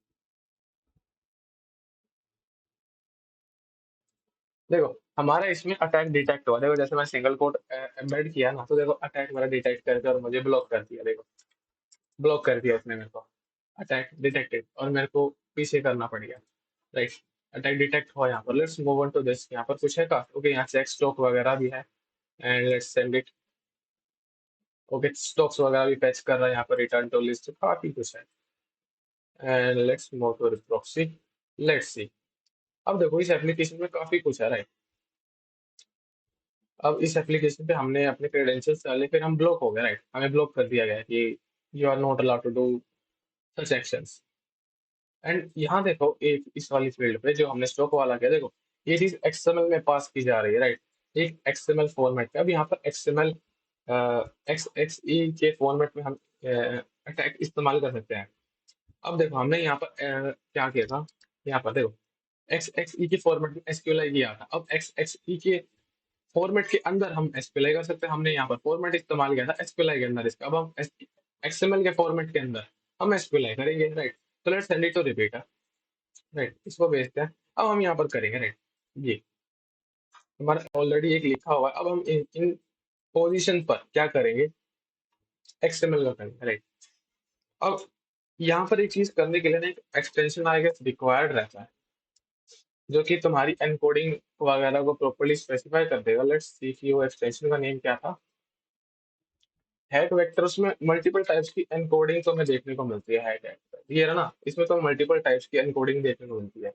देखो हमारा इसमें अटैक डिटेक्ट हुआ, देखो जैसे मैं सिंगल कोट एम्बेड किया ना, तो देखो अटैक मेरा डिटेक्ट करके और मुझे ब्लॉक कर दिया, देखो ब्लॉक कर दिया उसने मेरे को, अटैक डिटेक्टेड, और मेरे को पीछे करना पड़ गया, राइट। अटैक डिटेक्ट हुआ यहाँ पर। Let's move on to this, यहाँ पर कुछ है का, ओके यहाँ चेक स्टॉक वगैरह भी है, and let's send it. Okay, stocks वगैरह भी पैच कर रहा है यहाँ पर, रिटर्न टू लिस्ट, काफी कुछ है, and let's move to proxy. Let's see, अब देखो इस एप्लीकेशन में काफी कुछ है, राइट। अब इस एप्लीकेशन पे हमने अपने क्रेडेंशियल्स डाले, फिर हम ब्लॉक हो गए, राइट, हमें ब्लॉक कर दिया गया कि you are not allowed to do such actions. And यहाँ देखो एक इस वाली फील्ड पे जो हमने स्टॉक वाला किया, देखो ये चीज एक्सएमएल में पास की जा रही है, राइट, एक एक्सएमएल फॉर्मेट में। अब यहाँ पर एक्सएमएल एक्स एक्स ई के फॉर्मेट में हम अटैक इस्तेमाल कर सकते हैं। अब देखो हमने यहाँ पर क्या किया था, यहाँ पर देखो एक्स एक्स ई के फॉर्मेट में एसक्यूएल किया था। अब एक्स एक्स ई के फॉर्मेट के अंदर हम एसक्यूएल कर सकते हैं। हमने यहाँ पर फॉर्मेट इस्तेमाल किया था एसक्यूएल के अंदर इसका। अब हम एक्सएमएल के फॉर्मेट के अंदर हम एसक्यूएल करेंगे, राइट। तो let's send it to repeater, right, इसको भेजते हैं। अब हम यहाँ पर करेंगे, राइट, ये हमारा ऑलरेडी एक लिखा हुआ है। अब हम इन पोजीशन पर क्या करेंगे, एक्सएमएल का करेंगे, राइट। अब यहाँ पर एक चीज करने के लिए ना एक एक्सटेंशन आई गेस रिक्वायर्ड रहता है, जो कि तुम्हारी एनकोडिंग वगैरह को प्रॉपर्ली स्पेसिफाई कर देगा। लेट्स सी कि वो एक्सटेंशन का नेम क्या था। हैक वेक्टर्स में मल्टीपल टाइप्स की एनकोडिंग तो हमें देखने को मिलती है। हैक वेक्टर ये है ना, इसमें तो मल्टीपल टाइप्स की एनकोडिंग देखने को मिलती है,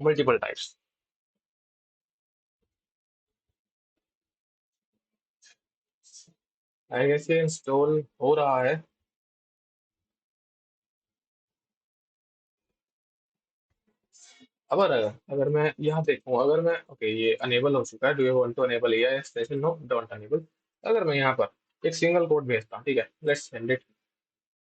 मल्टीपल टाइप्स। आई गेस ये इंस्टॉल हो रहा है। अब अगर अगर मैं यहाँ देखूँ, अगर मैं ओके ये अनेबल हो चुका है, do you want to enable ये एक्सटेंशन, नो डोंट अनेबल। अगर मैं यहाँ पर एक सिंगल कोड भेजता हूँ, ठीक है, लेट्स सेंड इट।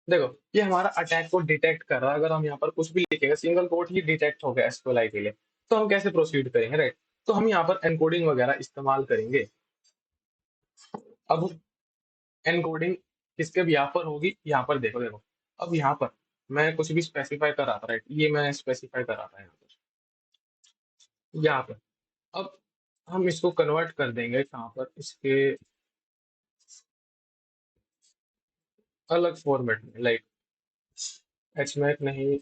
देखो ये हमारा अटैक को डिटेक्ट कर रहा है। अगर हम यहाँ पर कुछ भी लिखेंगे, सिंगल कोड ही डिटेक्ट हो गया एसक्यूएल के लिए, तो हम कैसे प्रोसीड करेंगे, राइट। तो हम यहाँ पर एनकोडिंग वगैरह इस्तेमाल करेंगे। अब एनकोडिंग किसके भी यहाँ पर होगी, यहाँ पर देखो देखो। अब यहाँ पर मैं कुछ भी स्पेसिफाई कर रहा था, राइट, ये मैं स्पेसिफाई कर रहा था यहाँ पर। अब हम इसको कन्वर्ट कर देंगे कहाँ पर, इसके अलग फॉर्मेट में, लाइक एचमैक नहीं,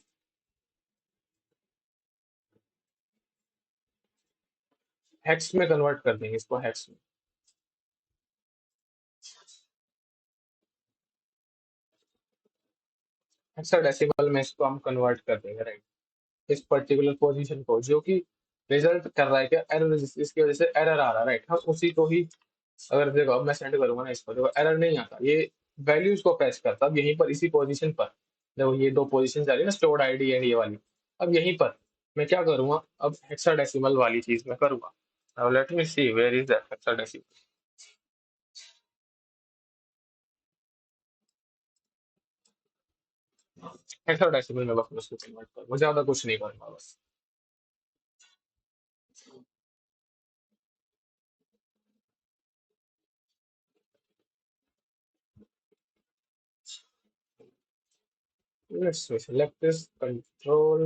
हेक्स में कन्वर्ट कर देंगे इसको, हेक्स में। हेक्साडेसिमल में इसको हम कन्वर्ट कर देंगे, राइट। इस पर्टिकुलर पोजीशन को जो कि रिजल्ट कर रहा है क्या, एरर, इसकी वजह से एरर आ रहा है, राइट, हम उसी को ही। अगर देखो अब मैं सेंड करूंगा ना इसको, देखो एरर नहीं आता, ये वैल्यूज को पैच करता। अब यहीं पर इसी पोजीशन पर देखो ये दो पोजीशन जा रही है ना, स्टोर्ड आईडी एंड ये वाली। अब यहीं पर मैं क्या करूंगा, अब हेक्साडेसिमल वाली चीज मैं करूंगा। Now let me see where is that hexadecimal. Hexadecimal में बस मैं उसको कन्वर्ट करूंगा, ज्यादा कुछ नहीं करूंगा बस। Let's select this control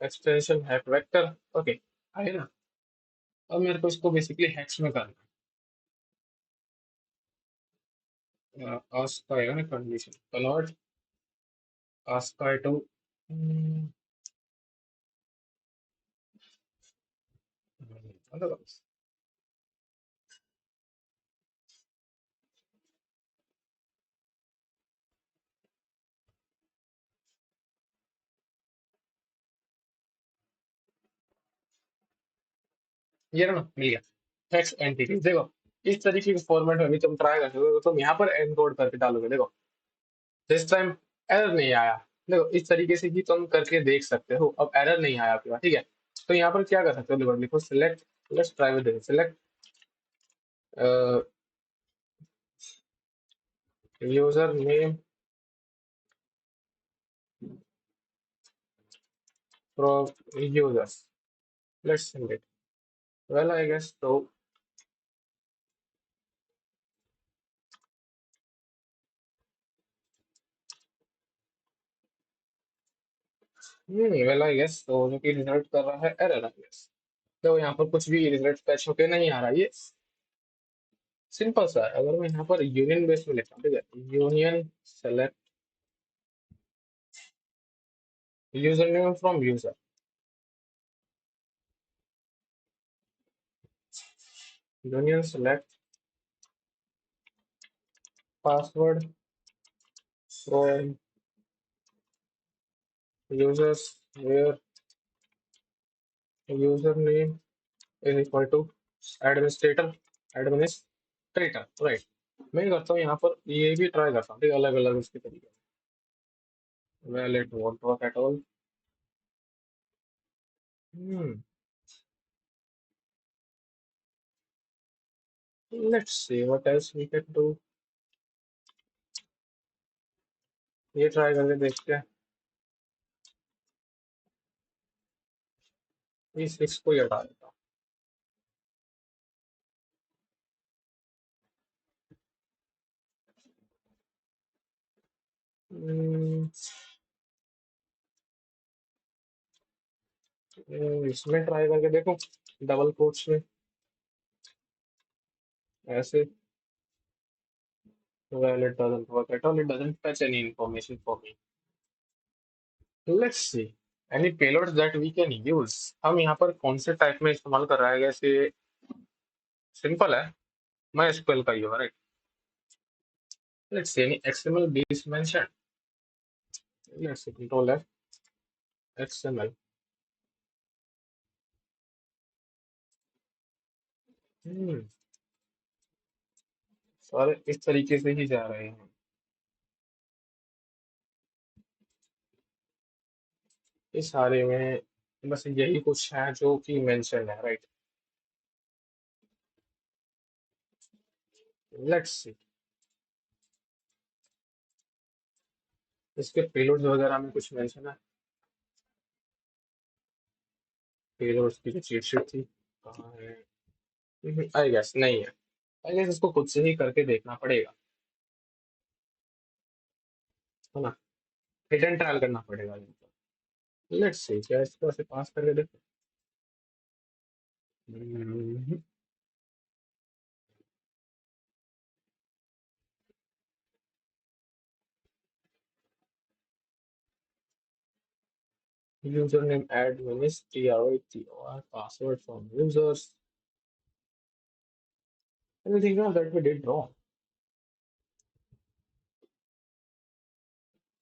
extension hack vector, okay, आए ना। अब मेरे को इसको बेसिकली हैक्स में करना है। आस्क का आएगा ना कंडीशन, कन्वर्ट आस्क का टू, ये ना मिल गया हैक्स एंटिटी। देखो इस तरीके के फॉर्मेट में भी तुम ट्राई कर सकते हो, तुम यहाँ पर एनकोड करके डालोगे, देखो दिस टाइम एरर नहीं आया। देखो इस तरीके से भी तुम करके देख सकते हो। अब एरर नहीं आया आपके पास, ठीक है। तो यहाँ पर क्या कर सकते हो, देखो लिखो select, let's try with select user name from users, let's send it. Well I guess तो वेल आई गेस तो जो कि रिजल्ट कर रहा है एरर आई गेस। तो यहाँ पर कुछ भी रिजल्ट फैच होके नहीं आ रहा, ये सिंपल सा है। अगर मैं यहाँ पर यूनियन बेस में लिखता हूँ, ठीक है, union select user name from user, union select password from users where user name is equal to administrator, administrator, right. मैं करता हूँ यहाँ पर ये भी ट्राई करता हूँ, ठीक, अलग अलग उसके तरीके। Well it won't work at all. Hmm, let's see what else we can do. ये ट्राई करके देखते हैं। इस सिक्स को ही हटा देता हूँ। इसमें ट्राई करके देखो, डबल कोट्स में ऐसे। well it doesn't work at all, it doesn't fetch any information for me. Let's see any payloads that we can use। हम यहाँ पर कौन से टाइप में इस्तेमाल कर रहा है, जैसे सिंपल है, मैं SQL का ही होगा, right. Let's see any XML being mentioned। let's see control F XML। हम्म, सारे इस तरीके से ही जा रहे हैं। इस सारे में बस यही कुछ है जो कि मेंशन है, राइट। लेट्स सी इसके पेलोड्स वगैरह में कुछ मेंशन है। पेलोड्स की जो चीट शीट थी कहाँ है? आई गेस नहीं है। आई गेस इसको खुद से ही करके देखना पड़ेगा, है ना। हिडन ट्रायल करना पड़ेगा इनको। लेट्स सी क्या इसको ऐसे पास करके देखो। User name admin password from users। anything else that we did wrong?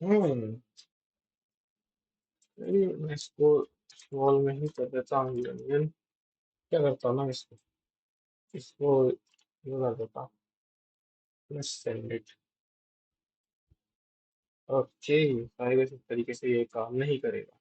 Hmm, maybe मैं इसको स्मॉल में ही कर देता हूँ। यूनियन क्या करता हूँ ना, इसको ये कर देता हूँ। let's send it। ओके, शायद इस तरीके से ये काम नहीं करेगा।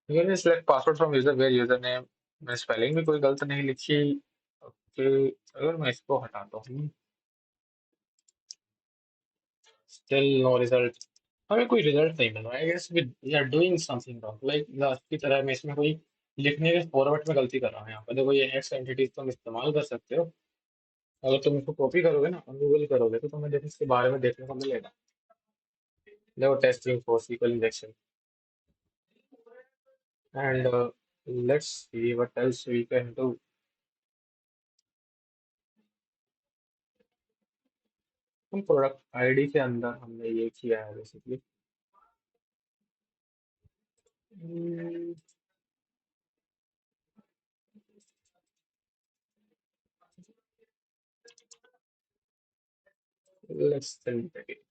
User select password from user where username में स्पेलिंग भी कोई गलत नहीं लिखी। ओके, अगर मैं इसको हटाता हूँ, स्टिल नो रिजल्ट। हमें कोई रिजल्ट नहीं मिल रहा है। I guess we are doing something wrong, like last की तरह मैं इसमें कोई लिखने के फॉर्मेट में गलती कर रहा हूँ। यहाँ पर देखो ये एक्स एंटिटीज तुम इस्तेमाल कर सकते हो। अगर तुम इसको कॉपी करोगे ना और गूगल करोगे तो तुम्हें देखो इसके बारे में देखने को मिलेगा। देखो testing for SQL injection and let's see what else we can do. हम प्रोडक्ट आईडी के अंदर हमने ये किया है बेसिकली। Let's send it.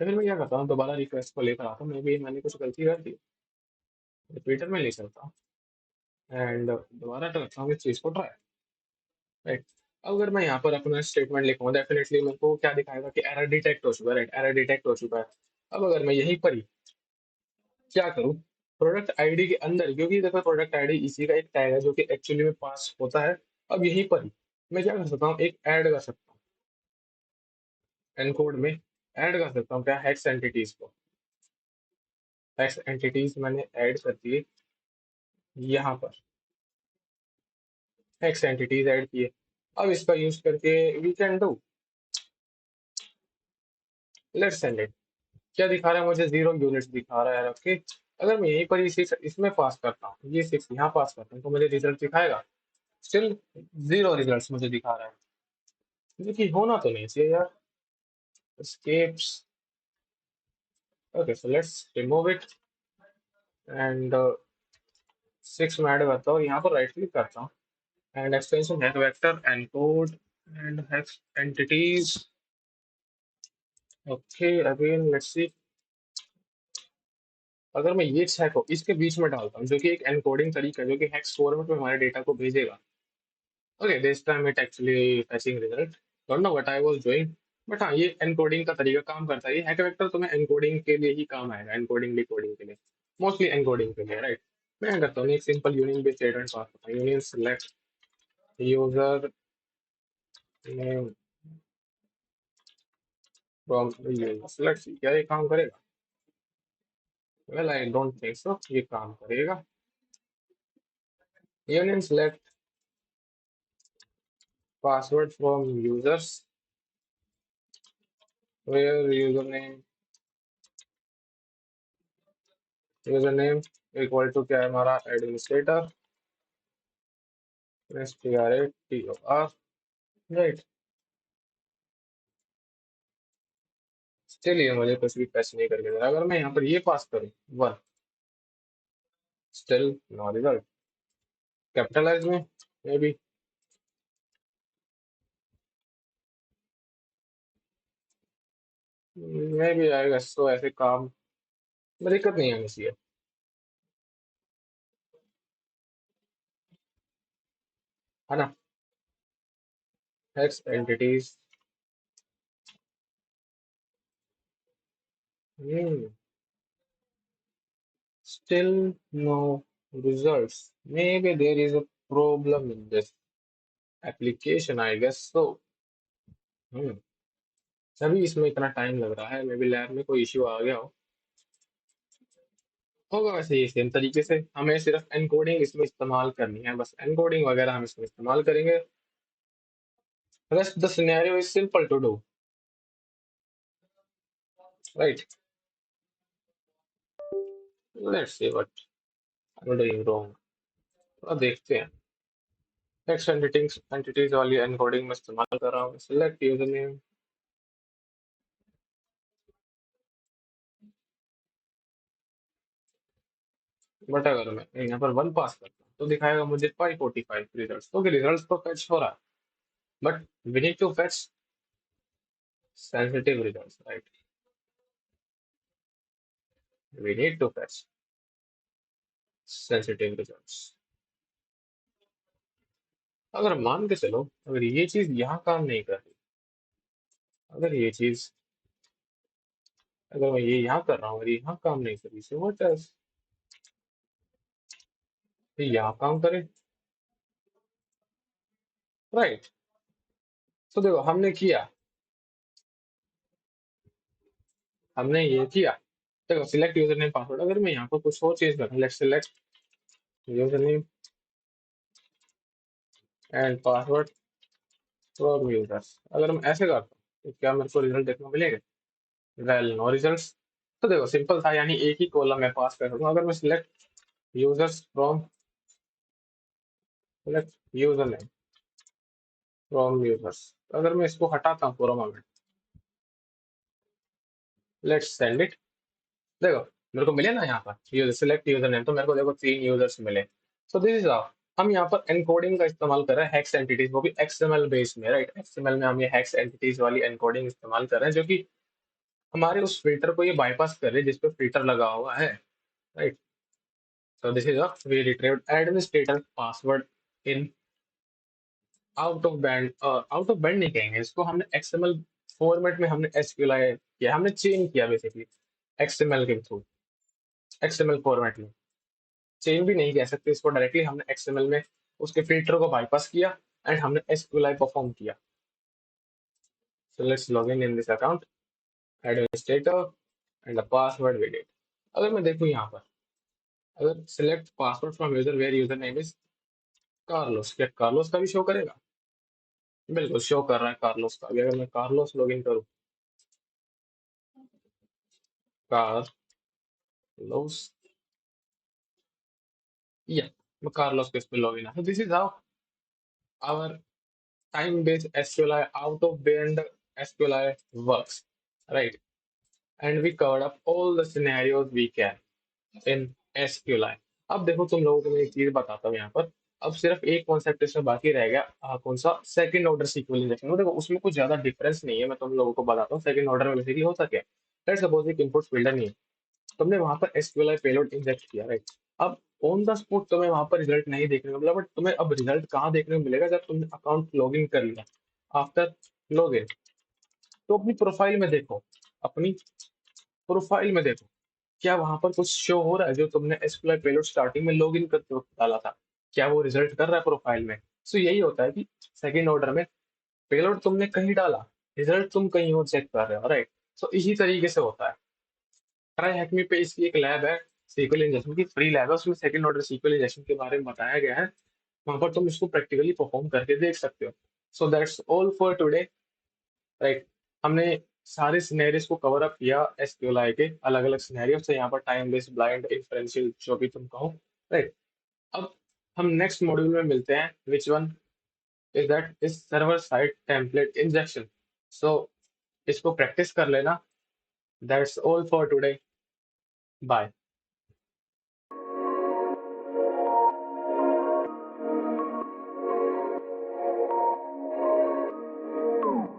फिर मैं क्या करता हूँ, दोबारा रिक्वेस्ट को लेकर आता हूँ, मे बी मैंने कुछ गलती कर दी, रिपीटर में ले चलता हूँ एंड दोबारा करता हूँ इस चीज को ट्राई, राइट। अगर मैं यहाँ पर अपना स्टेटमेंट लिखूँ, डेफिनेटली मेरे को क्या दिखाएगा कि एरर डिटेक्ट हो चुका है, राइट, एरर डिटेक्ट हो चुका है। अब अगर मैं यहीं पर ही क्या करूँ, प्रोडक्ट आईडी के अंदर, क्योंकि देखो प्रोडक्ट आईडी इसी का एक टैग है जो कि एक्चुअली में पास होता है। अब यहीं पर ही मैं क्या कर सकता हूँ, एक ऐड कर सकता हूँ, एनकोड में ऐड कर सकता हूँ क्या, हेक्स एंटिटीज को। हेक्स एंटिटीज मैंने ऐड कर दिए यहाँ पर, हेक्स एंटिटीज ऐड किए। अब इसका यूज करके we can do, let's send it. क्या दिखा रहा है मुझे, 0 यूनिट्स दिखा रहा है, ओके। अगर मैं यहीं पर इसी इसमें पास करता हूँ, ये 6 यहाँ पास करता हूँ तो मुझे रिजल्ट दिखाएगा। स्टिल 0 रिजल्ट्स मुझे दिखा रहा है, क्योंकि होना तो नहीं चाहिए यार। escapes। okay, so let's remove it and 6 में ऐड करता हूँ, यहाँ पर राइट क्लिक करता हूँ and extension hack vector encode and hacks entities. Okay again let's सी, अगर मैं ये हैक को इसके बीच में डालता हूँ जो कि एक एनकोडिंग तरीका है जो कि हेक्स फॉर्मेट में हमारे डेटा को भेजेगा। Okay this time it actually फैचिंग result, don't know what I was doing, but हाँ ये एनकोडिंग का तरीका काम करता है। ये हैक वेक्टर तुम्हें एनकोडिंग के लिए ही काम आएगा, एनकोडिंग डिकोडिंग के लिए, मोस्टली एनकोडिंग के लिए, राइट। मैं क्या करता हूँ, एक simple union based statement pass करता हूँ, union select user name from user select, क्या ये काम करेगा? Well I don't think so ये काम करेगा। Union select password from users where user name equal to क्या है हमारा एडमिनिस्ट्रेटर STRATOR, राइट। चलिए मुझे कुछ भी पैच नहीं करके दे रहा, अगर मैं यहाँ पर ये पास करूँ one, still no result. Capitalise में मे बी, मे बी आएगा तो ऐसे काम में दिक्कत नहीं आनी चाहिए, है ना। Hex entities, still no results. Maybe there is a problem in this application, I guess so. हम्म, तभी इसमें इतना टाइम लग रहा है, मे बी लैब में कोई इश्यू आ गया हो, होगा वैसे ही सेम तरीके से। हमें सिर्फ एनकोडिंग इसमें इस्तेमाल करनी है, बस एनकोडिंग वगैरह हम इसमें इस्तेमाल करेंगे। Rest the scenario is simple to do, right? Let's see what I'm doing wrong. थोड़ा देखते हैं। टेक्स्ट एंटिटीज वाली एनकोडिंग में इस्तेमाल कर रहा हूँ, सिलेक्ट यूजर नेम, बट अगर मैं यहाँ पर वन पास करता हूँ तो दिखाएगा मुझे 545 रिजल्ट। ओके रिजल्ट तो फेच हो रहा है, but we need to fetch sensitive result, right. We need to fetch sensitive result. अगर मान के चलो अगर ये चीज यहाँ काम नहीं कर रही, अगर ये चीज, अगर मैं ये यहाँ कर रहा हूँ अगर ये यहाँ काम नहीं कर रही, सो व्हाट एल्स, ये यहाँ काम करे, राइट। तो देखो हमने किया, हमने ये किया। देखो सिलेक्ट यूजर नेम पासवर्ड, अगर मैं यहाँ पर कुछ और चीज करूँ, let's select user name and password from users, अगर मैं ऐसे करता हूँ तो क्या मेरे को रिजल्ट देखने को मिलेगा? Well no results. तो देखो सिंपल था, यानी एक ही कॉलम में पास कर सकता हूँ। अगर मैं select users from, select user name from users, अगर मैं इसको हटाता हूँ पूरा मोमेंट, लेट्स सेंड इट। देखो मेरे को मिले ना यहाँ पर यूजर, सिलेक्ट यूजर नेम, तो मेरे को देखो 3 यूजर्स मिले। सो दिस इज हाउ हम यहाँ पर एनकोडिंग का इस्तेमाल कर रहे हैं, हेक्स एंटिटीज, वो भी एक्सएमएल बेस में, राइट। एक्सएमएल में हम ये हेक्स एंटिटीज वाली एनकोडिंग इस्तेमाल कर रहे हैं जो कि हमारे उस फिल्टर को ये बाईपास कर रही है जिस पे फिल्टर लगा हुआ है, right. So this is we retrieved administrator password in out of band, out of band नहीं कहेंगे इसको, हमने एक्सएमएल फॉर्मेट में हमने एसक्यूएल किया, हमने चेंज किया बेसिकली एक्सएमएल के थ्रू, एक्सएमएल फॉर्मेट में। चेंज भी नहीं कह सकते इसको, डायरेक्टली हमने एक्सएमएल में उसके फिल्टर को बाईपास किया एंड हमने एसक्यूएल परफॉर्म किया। So let's log in this account, administrator and the password we did. अगर मैं देखूं यहाँ पर, अगर select password from user where user name is Carlos, क्या कार्लोस का भी शो करेगा? बिल्कुल शो कर रहा है कार्लोस का भी। अगर मैं कार्लोस लॉगिन करूँ, कार्लोस, या मैं कार्लोस के इस पे लॉगिन है। This is how our time based SQLi out of band SQLi works, right? And we covered up all the scenarios we can in SQLi. अब देखो तुम लोगों को मैं एक चीज बताता हूँ यहाँ पर। अब सिर्फ एक कॉन्सेप्ट इसमें बाकी रह गया, कौन सा, सेकंड ऑर्डर सीक्वल इंजेक्शन। देखो उसमें कुछ ज्यादा डिफरेंस नहीं है, मैं तुम लोगों को बताता हूँ। सेकंड ऑर्डर में बेसिकली होता क्या है, लेट्स सपोज एक इनपुट फिल्टर नहीं है, तुमने वहां पर एसक्यूएल पेलोड इंजेक्ट किया, राइट। अब ऑन द स्पॉट तुम्हें वहां पर रिजल्ट नहीं देखने को मिला, बट तुम्हें अब रिजल्ट कहाँ देखने को मिलेगा, जब तुमने अकाउंट लॉग इन कर लिया। आफ्टर लॉग इन, तो अपनी प्रोफाइल में देखो, अपनी प्रोफाइल में देखो, क्या वहां पर कुछ शो हो रहा है जो तुमने एसक्यूएल पेलोड स्टार्टिंग में लॉग इन करते वक्त डाला था, क्या वो रिजल्ट कर रहा है प्रोफाइल में। सो यही होता है कि सेकंड ऑर्डर में पेलोड तुमने कहीं डाला, रिजल्ट तुम कहीं और चेक कर रहे हो, राइट। सो इसी तरीके से होता है। ट्राई हैकमी पे इसकी एक लैब है, सीक्वल इंजेक्शन की फ्री लैब है, उसमें सेकंड ऑर्डर सीक्वल इंजेक्शन के बारे में बताया गया है। वहां पर तुम इसको प्रैक्टिकली परफॉर्म करके देख सकते हो। So that's all for today, right. हमने सारे सिनेरियोज को कवर अप किया एसक्यूएलआई के अलग अलग सिनेरियो से, यहाँ पर टाइम बेस्ड, ब्लाइंड, इन्फ्रेंशियल, जो भी तुम कहो, राइट। अब हम नेक्स्ट मॉड्यूल में मिलते हैं, which one is that is server side template injection. So इसको प्रैक्टिस कर लेना। That's all for today, bye.